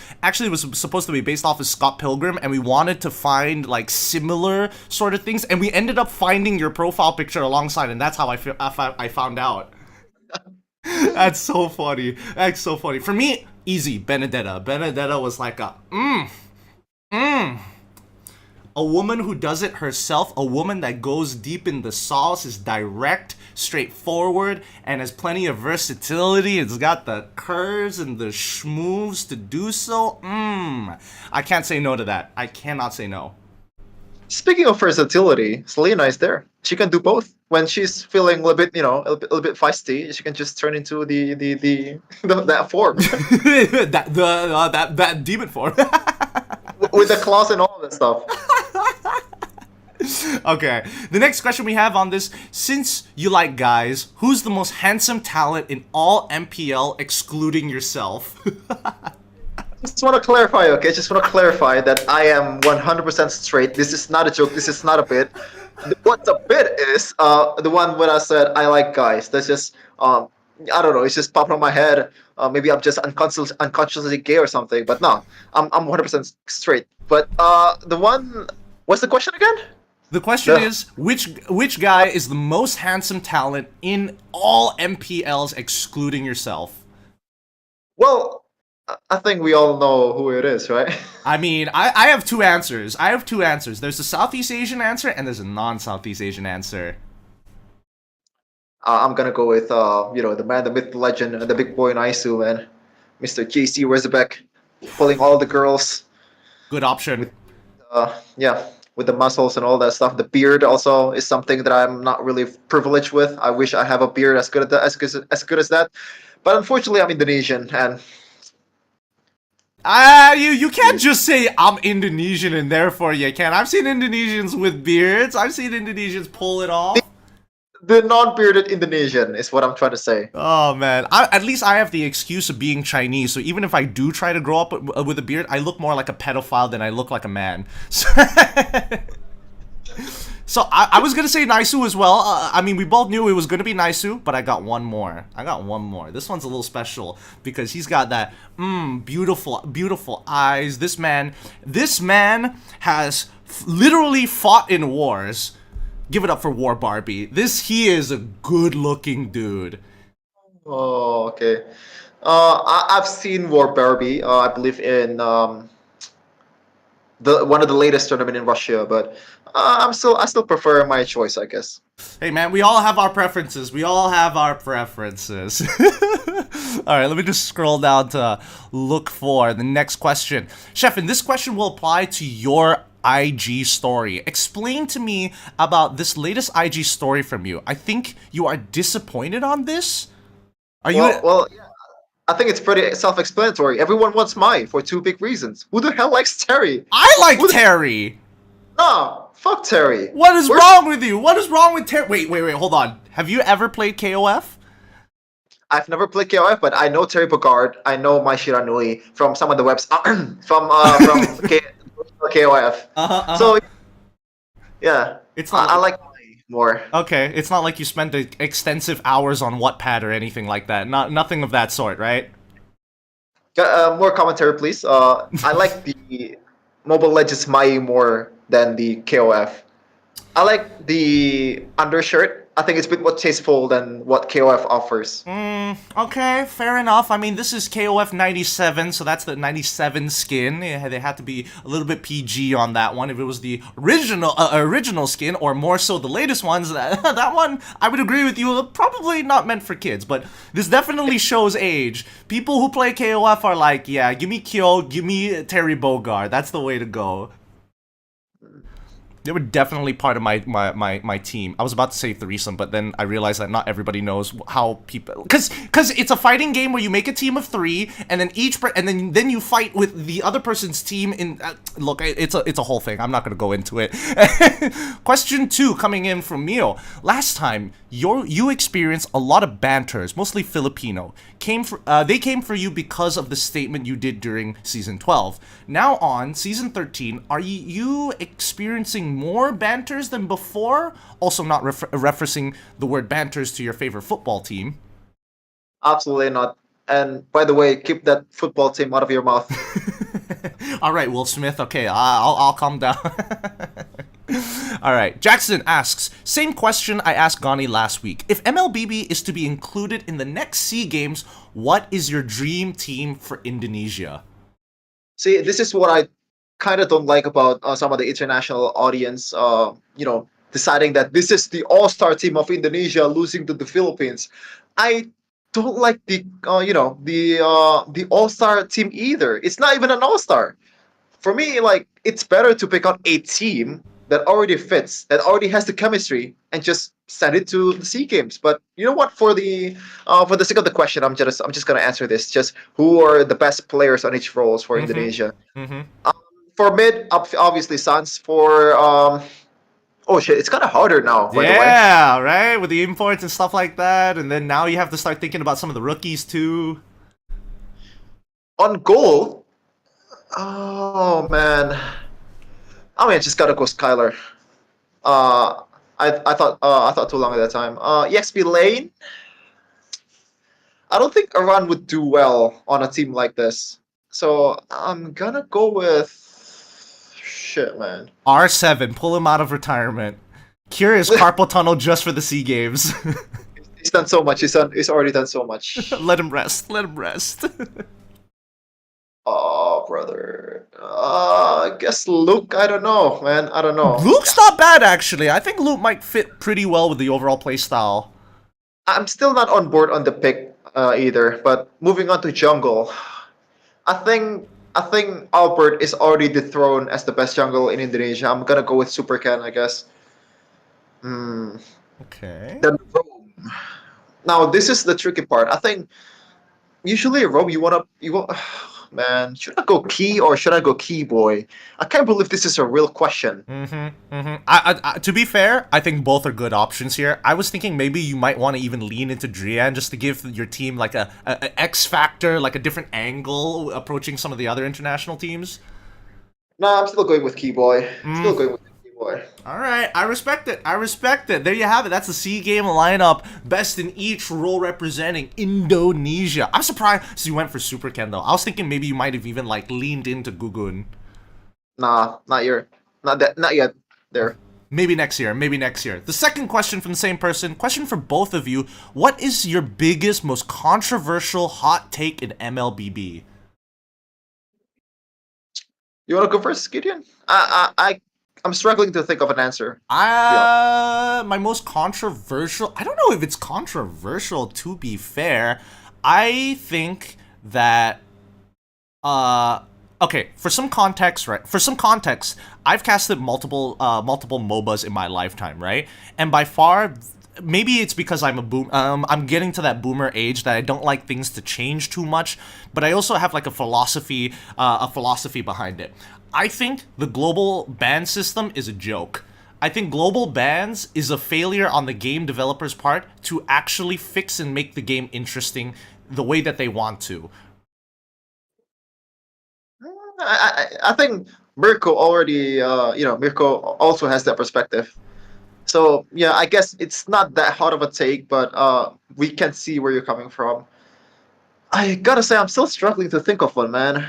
supposed to be based off of Scott Pilgrim, and we wanted to find like similar sort of things, and we ended up finding your profile picture alongside, and that's how I found out. That's so funny. That's so funny. For me, Easy, Benedetta. Benedetta was like a a woman who does it herself, a woman that goes deep in the sauce, is direct, straightforward, and has plenty of versatility. It's got the curves and the schmoves to do so. I can't say no to that. I cannot say no. Speaking of versatility, Selena is there. She can do both. When she's feeling a little bit, a little bit feisty, she can just turn into that form that demon form. with the claws and all that stuff. Okay, the next question we have on this: since you like guys, who's the most handsome talent in all MPL excluding yourself? Just want to clarify, okay? Just want to clarify that I am 100% straight. This is not a joke. This is not a bit. What the bit is, the one when I said I like guys. That's just, I don't know. It's just popping on my head. Maybe I'm just unconsciously gay or something. But no, I'm 100% straight. But the one, what's the question again? The question is, which guy is the most handsome talent in all MPLs excluding yourself? Well, I think we all know who it is, right? I mean, I have two answers. There's a Southeast Asian answer and there's a non-Southeast Asian answer. I'm gonna go with the man, the myth, the legend, the big boy in ISU, man, Mr. JC Rezebek, pulling all the girls. Good option. Yeah, with the muscles and all that stuff. The beard also is something that I'm not really privileged with. I wish I have a beard as good as that, but unfortunately I'm Indonesian, and you can't just say I'm Indonesian and therefore you can. I've seen Indonesians with beards. I've seen Indonesians pull it off. the non-bearded Indonesian is what I'm trying to say. Oh man, at least I have the excuse of being Chinese. So even if I do try to grow up with a beard, I look more like a pedophile than I look like a man. So I was gonna say Naisu as well. I mean, we both knew it was gonna be Naisu, but I got one more. This one's a little special because he's got that beautiful, beautiful eyes. This man has literally fought in wars. Give it up for War Barbie. He is a good-looking dude. Oh, okay. I've seen War Barbie. I believe in the one of the latest tournament in Russia, but I still prefer my choice, I guess. Hey man, we all have our preferences. All right, let me just scroll down to look for the next question. Cheffen, this question will apply to your IG story. Explain to me about this latest IG story from you. I think you are disappointed on this. Are you? Well, yeah. I think it's pretty self-explanatory. Everyone wants Mai for two big reasons. Who the hell likes Terry? I like Terry. No, fuck Terry. What is wrong with you? What is wrong with Terry? Wait, hold on. Have you ever played KOF? I've never played KOF, but I know Terry Bogard. I know Mai Shiranui from some of the webs from KOF. So yeah, it's not. I like Mai more. Okay, it's not like you spent extensive hours on Wattpad or anything like that. Nothing of that sort, right? More commentary, please. I like the Mobile Legends Mai more than the KOF. I like the undershirt. I think it's a bit more tasteful than what KOF offers. Okay, fair enough. I mean, this is KOF 97, so that's the 97 skin. Yeah, they had to be a little bit PG on that one. If it was the original skin, or more so the latest ones, that one, I would agree with you, probably not meant for kids, but this definitely shows age. People who play KOF are like, yeah, give me Kyo, give me Terry Bogard. That's the way to go. They were definitely part of my team. I was about to say threesome, but then I realized that not everybody knows how people... Because it's a fighting game where you make a team of 3, and then then you fight with the other person's team in... look, it's a whole thing. I'm not going to go into it. Question 2 coming in from Mio. Last time, you experienced a lot of banters, mostly Filipino. They came for you because of the statement you did during Season 12. Now on Season 13, are you experiencing more banters than before? Also not referencing the word banters to your favorite football team. Absolutely not. And by the way, keep that football team out of your mouth. All right, Will Smith. Okay, I'll calm down. All right. Jackson asks, same question I asked Gani last week. If MLBB is to be included in the next SEA Games, what is your dream team for Indonesia? See, this is what I kind of don't like about some of the international audience. Deciding that this is the all-star team of Indonesia losing to the Philippines. I don't like the all-star team either. It's not even an all-star. For me, like it's better to pick out a team that already fits, that already has the chemistry, and just send it to the Sea Games. But you know what? For the sake of the question, I'm just gonna answer this. Just who are the best players on each roles for Indonesia? Mm-hmm. For mid, obviously Suns. For oh shit, it's kind of harder now. By the way, Yeah, right? With the imports and stuff like that. And then now you have to start thinking about some of the rookies too. on goal. Oh man, I mean, I just gotta go Skylar. Uh, I thought too long at that time. EXP lane. I don't think Iran would do well on a team like this. So I'm gonna go with shit, man. R7, pull him out of retirement. Curious carpal tunnel just for the SEA Games. He's done so much. He's already done so much. Let him rest. Let him rest. Oh, brother. I guess Luke. I don't know, man. I don't know. Luke's not bad, actually. I think Luke might fit pretty well with the overall playstyle. I'm still not on board on the pick either. But moving on to jungle, I think Albert is already dethroned as the best jungle in Indonesia. I'm gonna go with Super Ken, I guess. Hmm. Okay. Then Rome. Now this is the tricky part. I think usually Rome you want man, should I go key or should I go key boy? I can't believe this is a real question. To be fair, I think both are good options here. I was thinking maybe you might want to even lean into Drian just to give your team like a X factor, like a different angle approaching some of the other international teams. No, I'm still going with key boy. Still going with key boy. All right, I respect it. I respect it. There you have it. That's the SEA Game lineup. Best in each role representing Indonesia. I'm surprised you went for Super Ken though. I was thinking maybe you might have even like leaned into Gugun. Nah, not yet. Not yet. There. Maybe next year. Maybe next year. The second question from the same person. Question for both of you. What is your biggest, most controversial hot take in MLBB? You want to go first, Gideon? I'm struggling to think of an answer. My most controversial. I don't know if it's controversial. To be fair, I think that. Okay. For some context, right? For some context, I've casted multiple MOBAs in my lifetime, right? And by far, maybe it's because I'm getting to that boomer age that I don't like things to change too much, but I also have like a philosophy behind it. I think the global ban system is a joke. I think global bans is a failure on the game developers' part to actually fix and make the game interesting the way that they want to. I think Mirko already, Mirko also has that perspective. So yeah, I guess it's not that hot of a take, but we can see where you're coming from. I gotta say, I'm still struggling to think of one, man.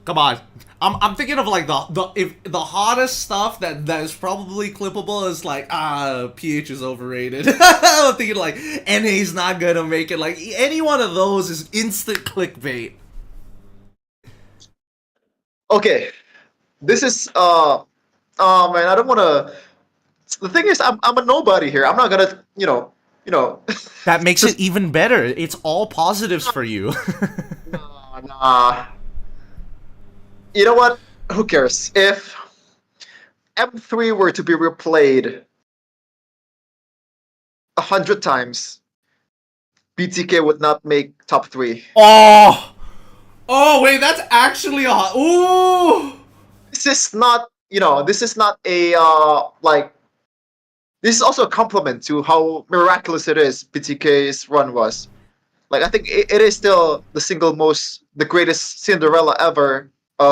Come on. I'm thinking of like the hottest stuff that is probably clippable is like PH is overrated. I'm thinking like NA's not gonna make it. Like any one of those is instant clickbait. Okay, this is oh man, I don't want to. The thing is, I'm a nobody here. I'm not gonna, That makes just it even better. It's all positives for you. nah. You know what? Who cares? If M3 were to be replayed 100 times, BTK would not make top three. Oh! Oh, wait, that's actually a hot. Ooh! This is not, this is not a This is also a compliment to how miraculous it is BTK's run was. Like I think it is still the greatest Cinderella ever,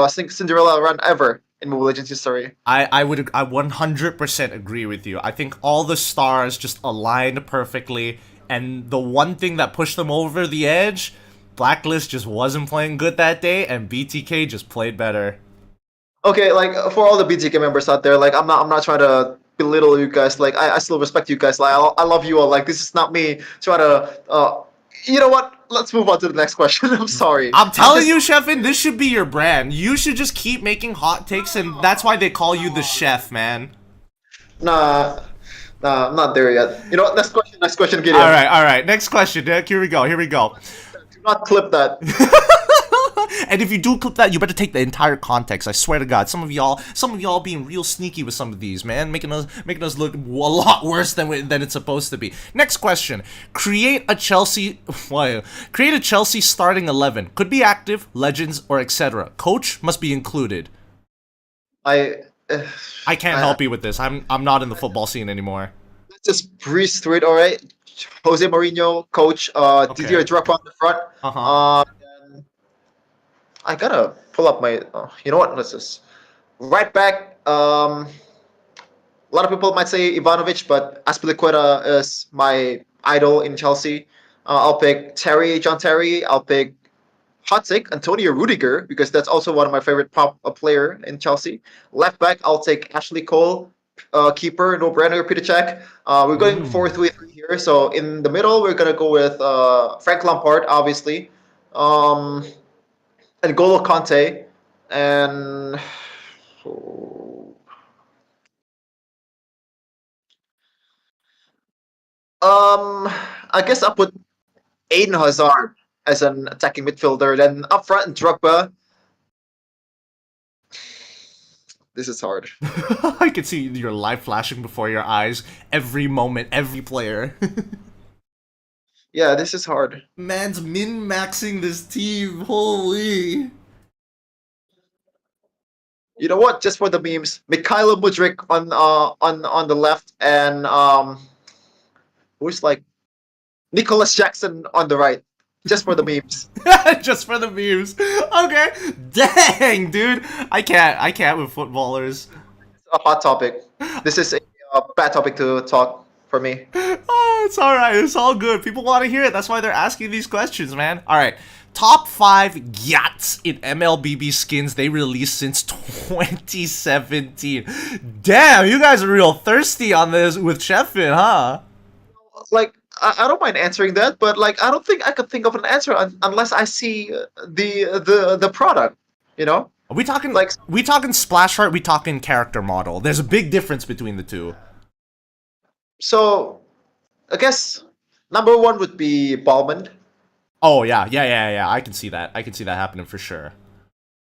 Cinderella run ever in Mobile Legends history. I 100% agree with you. I think all the stars just aligned perfectly, and the one thing that pushed them over the edge, Blacklist just wasn't playing good that day, and BTK just played better. Okay, like for all the BTK members out there, like I'm not trying to belittle you guys. Like I still respect you guys. Like I love you all. Like this is not me trying to. You know what? Let's move on to the next question. I'm sorry. I'm I'm telling just you, Cheffin, this should be your brand. You should just keep making hot takes, and that's why they call you the chef, man. nah, nah. I'm not there yet. You know what? Next question. Next question, All Gideon. right, all right. Next question, Nick. Here we go. Here we go. Do not clip that. And if you do clip that, you better take the entire context. I swear to God, some of y'all being real sneaky with some of these, man, making us look a lot worse than it's supposed to be. Next question: Create a Chelsea starting 11. Could be active, legends, or etc. Coach must be included. I. I can't help you with this. I'm not in the football scene anymore. Let's just breeze through it. All right. Jose Mourinho, coach. Didier Okay. Drogba on the front. Uh-huh. Then I gotta pull up my. You know what? Let's just right back. A lot of people might say Ivanovic, but Aspilicueta is my idol in Chelsea. I'll pick John Terry. I'll pick hot take Antonio Rudiger because that's also one of my favorite pop player in Chelsea. Left back, I'll take Ashley Cole. Keeper, no brainer, Peter Cech. We're going Ooh. 4-3-3 here. So in the middle, we're gonna go with Frank Lampard, obviously, um, and Golo Conte, and I guess I'll put Aiden Hazard as an attacking midfielder. Then up front, Drogba. This is hard. I can see your life flashing before your eyes every moment, every player. Yeah, this is hard. Man's min-maxing this team. Holy. You know what? Just for the memes, Mikhailo Mudryk on the left, and who's like Nicholas Jackson on the right. Just for the memes. Just for the memes. Okay. Dang, dude. I can't with footballers. A hot topic. This is a bad topic to talk for me. Oh, it's alright. It's all good. People want to hear it. That's why they're asking these questions, man. Alright. Top 5 yachts in MLBB skins they released since 2017. Damn, you guys are real thirsty on this with Cheffin, huh? Like I don't mind answering that, but like I don't think I could think of an answer unless I see the product. You know, Are we talking like we talking splash art, we talking character model. There's a big difference between the two. so. I guess number one would be Ballman. Oh yeah. I can see that. I can see that happening for sure.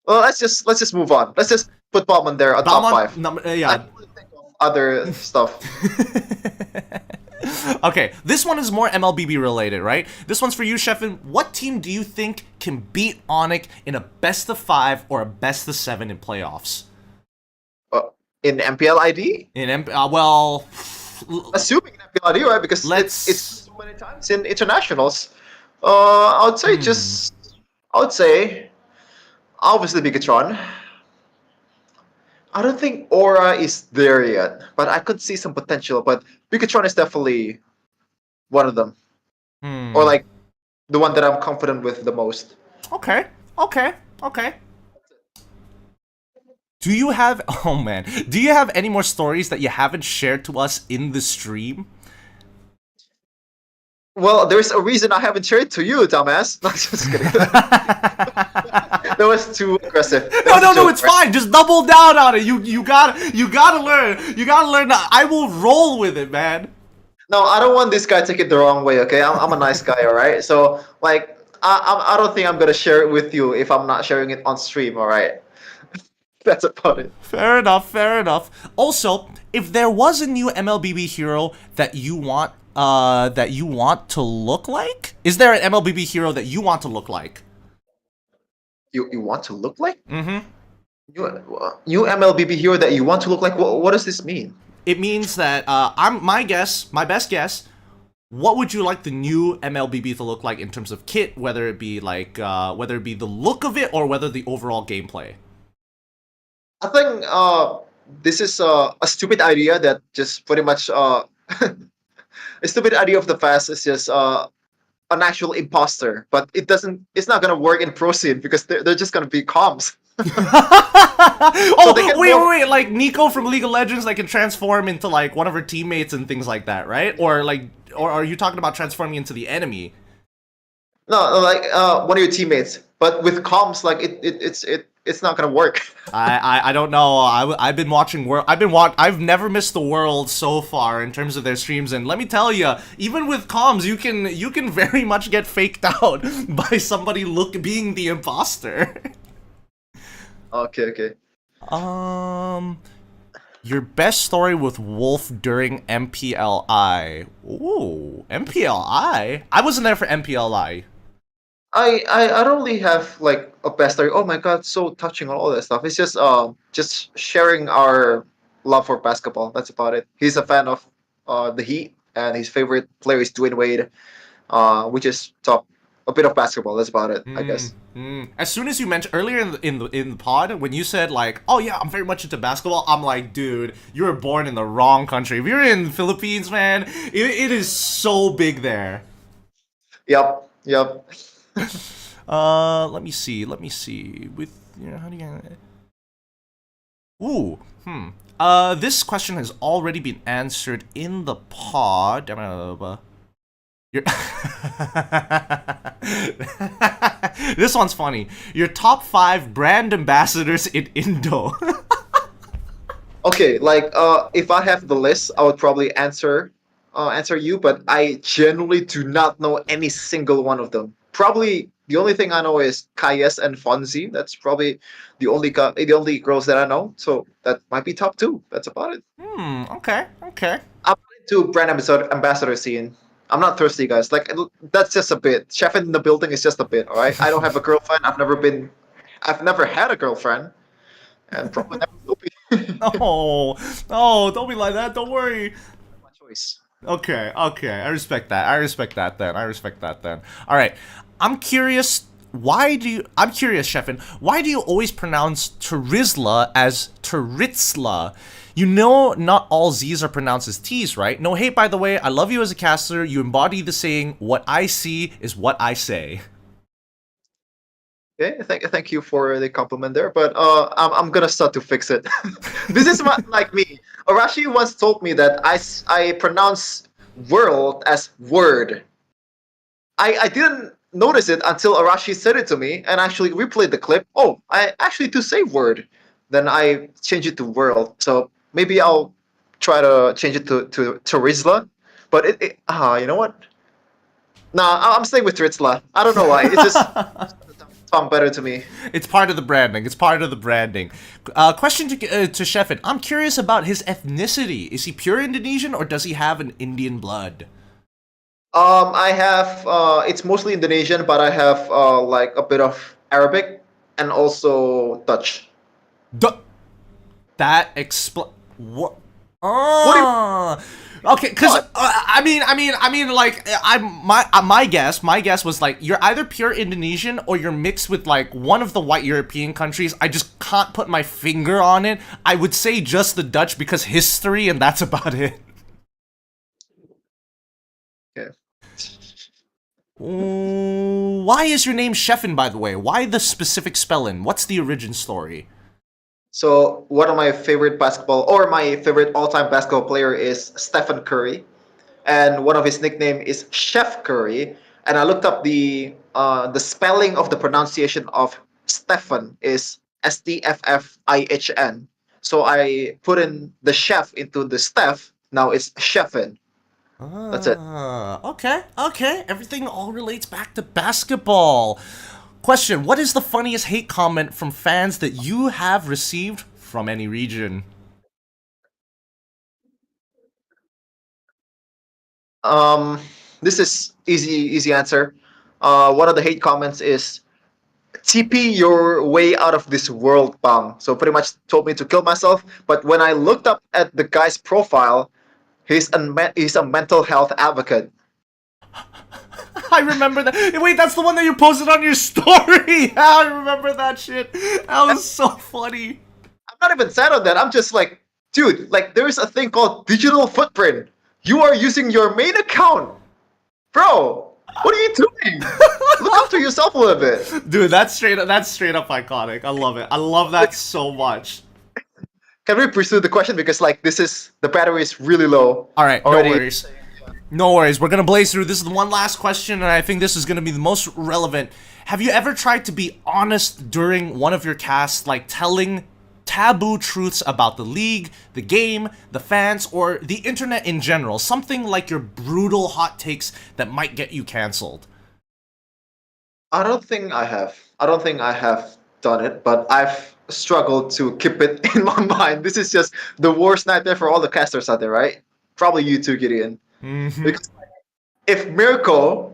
Well, let's just move on. Let's just put Ballman there on top five. I Yeah. don't really think of other stuff. Okay, this one is more MLBB related, right? This one's for you, Cheffen. What team do you think can beat Onic in a best of 5 or a best of 7 in playoffs? In MPL ID, Well, assuming in MPL ID, right? Because let's. it's so many times in internationals. I would say I would say obviously Bigatron. I don't think Aura is there yet, but I could see some potential. But Bigatron is definitely one of them, or like the one that I'm confident with the most. Okay. Do you have? Oh man, do you have any more stories that you haven't shared to us in the stream? Well, there's a reason I haven't shared to you, dumbass. Not just kidding. That was too aggressive. No, it's fine. Just double down on it. You gotta learn. You gotta learn that I will roll with it, man. No, I don't want this guy to take it the wrong way. Okay, I'm a nice guy. All right. So like, I don't think I'm gonna share it with you if I'm not sharing it on stream. All right. That's about it. Fair enough. Also, if there was a new MLBB hero that you want to look like, is there an MLBB hero that you want to look like? You want to look like? Mm-hmm. You MLBB hero that you want to look like? What does this mean? It means that my best guess. What would you like the new MLBB to look like in terms of kit, whether it be like whether it be the look of it or whether the overall gameplay? I think this is a stupid idea that just pretty much a stupid idea of the fast is just an actual imposter, but it doesn't. It's not gonna work in pro scene because they're just gonna be comms. So they Oh, get wait, more. wait, wait, like Nico from League of Legends, like, can transform into, like, one of her teammates and things like that, right? Or, like, or are you talking about transforming into the enemy? No, like one of your teammates. But with comms, like it's not gonna work. I don't know. I've been watching world. I've never missed the world so far in terms of their streams, and let me tell you, even with comms, you can very much get faked out by somebody being the imposter. Okay, okay. Um, your best story with Wolf during MPLI. Ooh, MPLI. I wasn't there for MPLI. I don't really have like a best story. Oh my god, so touching on all that stuff. It's just sharing our love for basketball. That's about it. He's a fan of the Heat, and his favorite player is Dwayne Wade. We just talk a bit of basketball. That's about it, I guess. As soon as you mentioned earlier in the pod, when you said like, "Oh yeah, I'm very much into basketball," I'm like, "Dude, you were born in the wrong country. If you're in the Philippines, man, it is so big there." Yep, yep. Let me see. Let me see. With how do you? Ooh, this question has already been answered in the pod. Your this one's funny. Your top 5 brand ambassadors in Indo. Okay, like if I have the list, I would probably answer you, but I genuinely do not know any single one of them. Probably the only thing I know is Kayes and Fonzie. That's probably the only girls that I know. So that might be top two. That's about it. Okay, okay. I'm not into brand ambassador scene. I'm not thirsty, guys. Like that's just a bit. Cheffen in the building is just a bit. All right. I don't have a girlfriend. I've never had a girlfriend, and probably never will be. Oh, oh, don't be like that. Don't worry. My choice. Okay, okay. I respect that. I respect that then. I respect that then. All right. I'm curious. I'm curious, Cheffin. Why do you always pronounce Turizla as Turitzla? You know, not all Z's are pronounced as T's, right? No hate, by the way. I love you as a caster. You embody the saying, "What I see is what I say." Okay, thank you for the compliment there, but I'm gonna start to fix it. This is not like me. Arashi once told me that I pronounce world as word. I didn't notice it until Arashi said it to me and actually replayed the clip. Oh, I actually do say word. Then I change it to world. So maybe I'll try to change it to Rizla. But you know what? Nah, I'm staying with Ritzla. I don't know why. It's just sound better to me. It's part of the branding. It's part of the branding. Question to Cheffin. I'm curious about his ethnicity. Is he pure Indonesian or does he have an Indian blood? I have it's mostly Indonesian, but I have like a bit of Arabic and also Dutch. Duh. That expl. What? What do you Oh. Okay, because what? like, my guess was like you're either pure Indonesian or you're mixed with like one of the white European countries. I just can't put my finger on it. I would say just the Dutch because history, and that's about it. Okay. Why is your name Cheffen, by the way? Why the specific spelling? What's the origin story? So one of my favorite basketball or my favorite all-time basketball player is Stephen Curry, and one of his nickname is Chef Curry. And I looked up the spelling of the pronunciation of Stephen is Steffihn. So I put in the chef into the Steph. Now it's Cheffin. That's it. Okay, okay. Everything all relates back to basketball. Question, what is the funniest hate comment from fans that you have received from any region? Um, this is easy answer. One of the hate comments is TP your way out of this world, bang. So pretty much told me to kill myself. But when I looked up at the guy's profile, he's a mental health advocate. I remember that. Wait, that's the one that you posted on your story. I remember that shit. That was so funny. I'm not even sad on that. I'm just like, dude, like there's a thing called digital footprint. You are using your main account, bro. What are you doing? Look after yourself a little bit. Dude, that's straight up iconic. I love it. I love that so much. Can we pursue the question because like this is the battery is really low All right, no already. worries. No worries. We're gonna blaze through. This is the one last question, and I think this is gonna be the most relevant. Have you ever tried to be honest during one of your casts, like telling taboo truths about the league, the game, the fans, or the internet in general? Something like your brutal hot takes that might get you canceled. I don't think I have. I don't think I have done it, but I've struggled to keep it in my mind. This is just the worst nightmare for all the casters out there, right? Probably you too, Gideon. Mm-hmm. Because if Mirko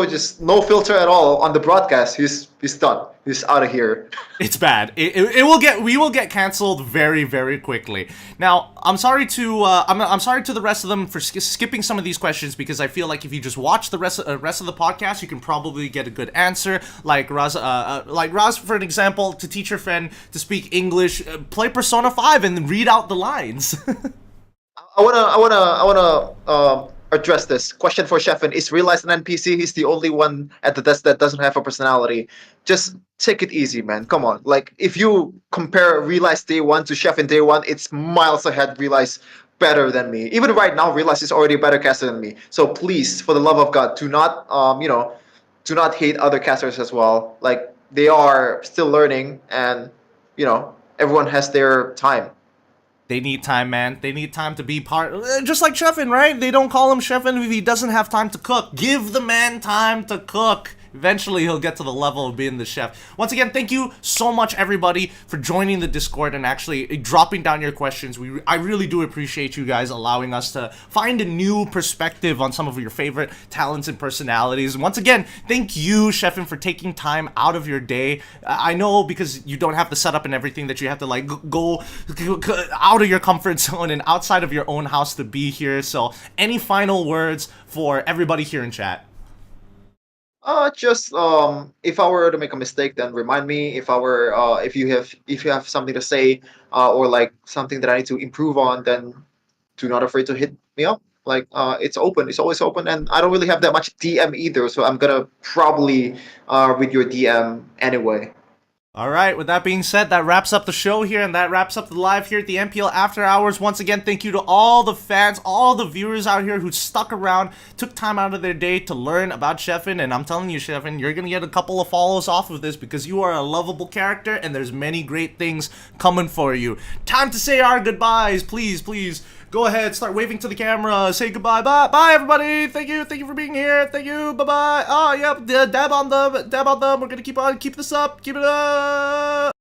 just no filter at all on the broadcast, he's done. He's out of here. It's bad. We will get canceled very, very quickly. Now, I'm sorry to I'm sorry to the rest of them for skipping some of these questions because I feel like if you just watch the rest of the podcast, you can probably get a good answer. Like Raz, for an example, to teach your friend to speak English, play Persona 5 and read out the lines. I wanna address this question for Cheffen. Is Realize an NPC? He's the only one at the desk that doesn't have a personality. Just take it easy, man. Come on. Like if you compare Realize Day One to Cheffen Day One, it's miles ahead. Realize better than me. Even right now, Realize is already a better caster than me. So please, for the love of God, do not do not hate other casters as well. Like they are still learning, and everyone has their time. They need time, man. They need time to be part. Just like Cheffen, right? They don't call him Cheffen if he doesn't have time to cook. Give the man time to cook. Eventually, he'll get to the level of being the chef. Once again, thank you so much, everybody, for joining the Discord and actually dropping down your questions. I really do appreciate you guys allowing us to find a new perspective on some of your favorite talents and personalities. Once again, thank you, Cheffen, for taking time out of your day. I know because you don't have the setup and everything that you have to like go out of your comfort zone and outside of your own house to be here. So, any final words for everybody here in chat? Just if I were to make a mistake, then remind me. If you have something to say, or like something that I need to improve on, then do not afraid to hit me up. Like it's open. It's always open, and I don't really have that much DM either, so I'm gonna probably read your DM anyway. Alright, with that being said, that wraps up the show here, and that wraps up the live here at the MPL After Hours. Once again, thank you to all the fans, all the viewers out here who stuck around, took time out of their day to learn about Cheffen, and I'm telling you, Cheffen, you're gonna get a couple of follows off of this because you are a lovable character, and there's many great things coming for you. Time to say our goodbyes, please, please. Go ahead, start waving to the camera, say goodbye, bye everybody, thank you for being here, thank you, bye-bye, oh, yep, dab on them, we're gonna keep this up, keep it up.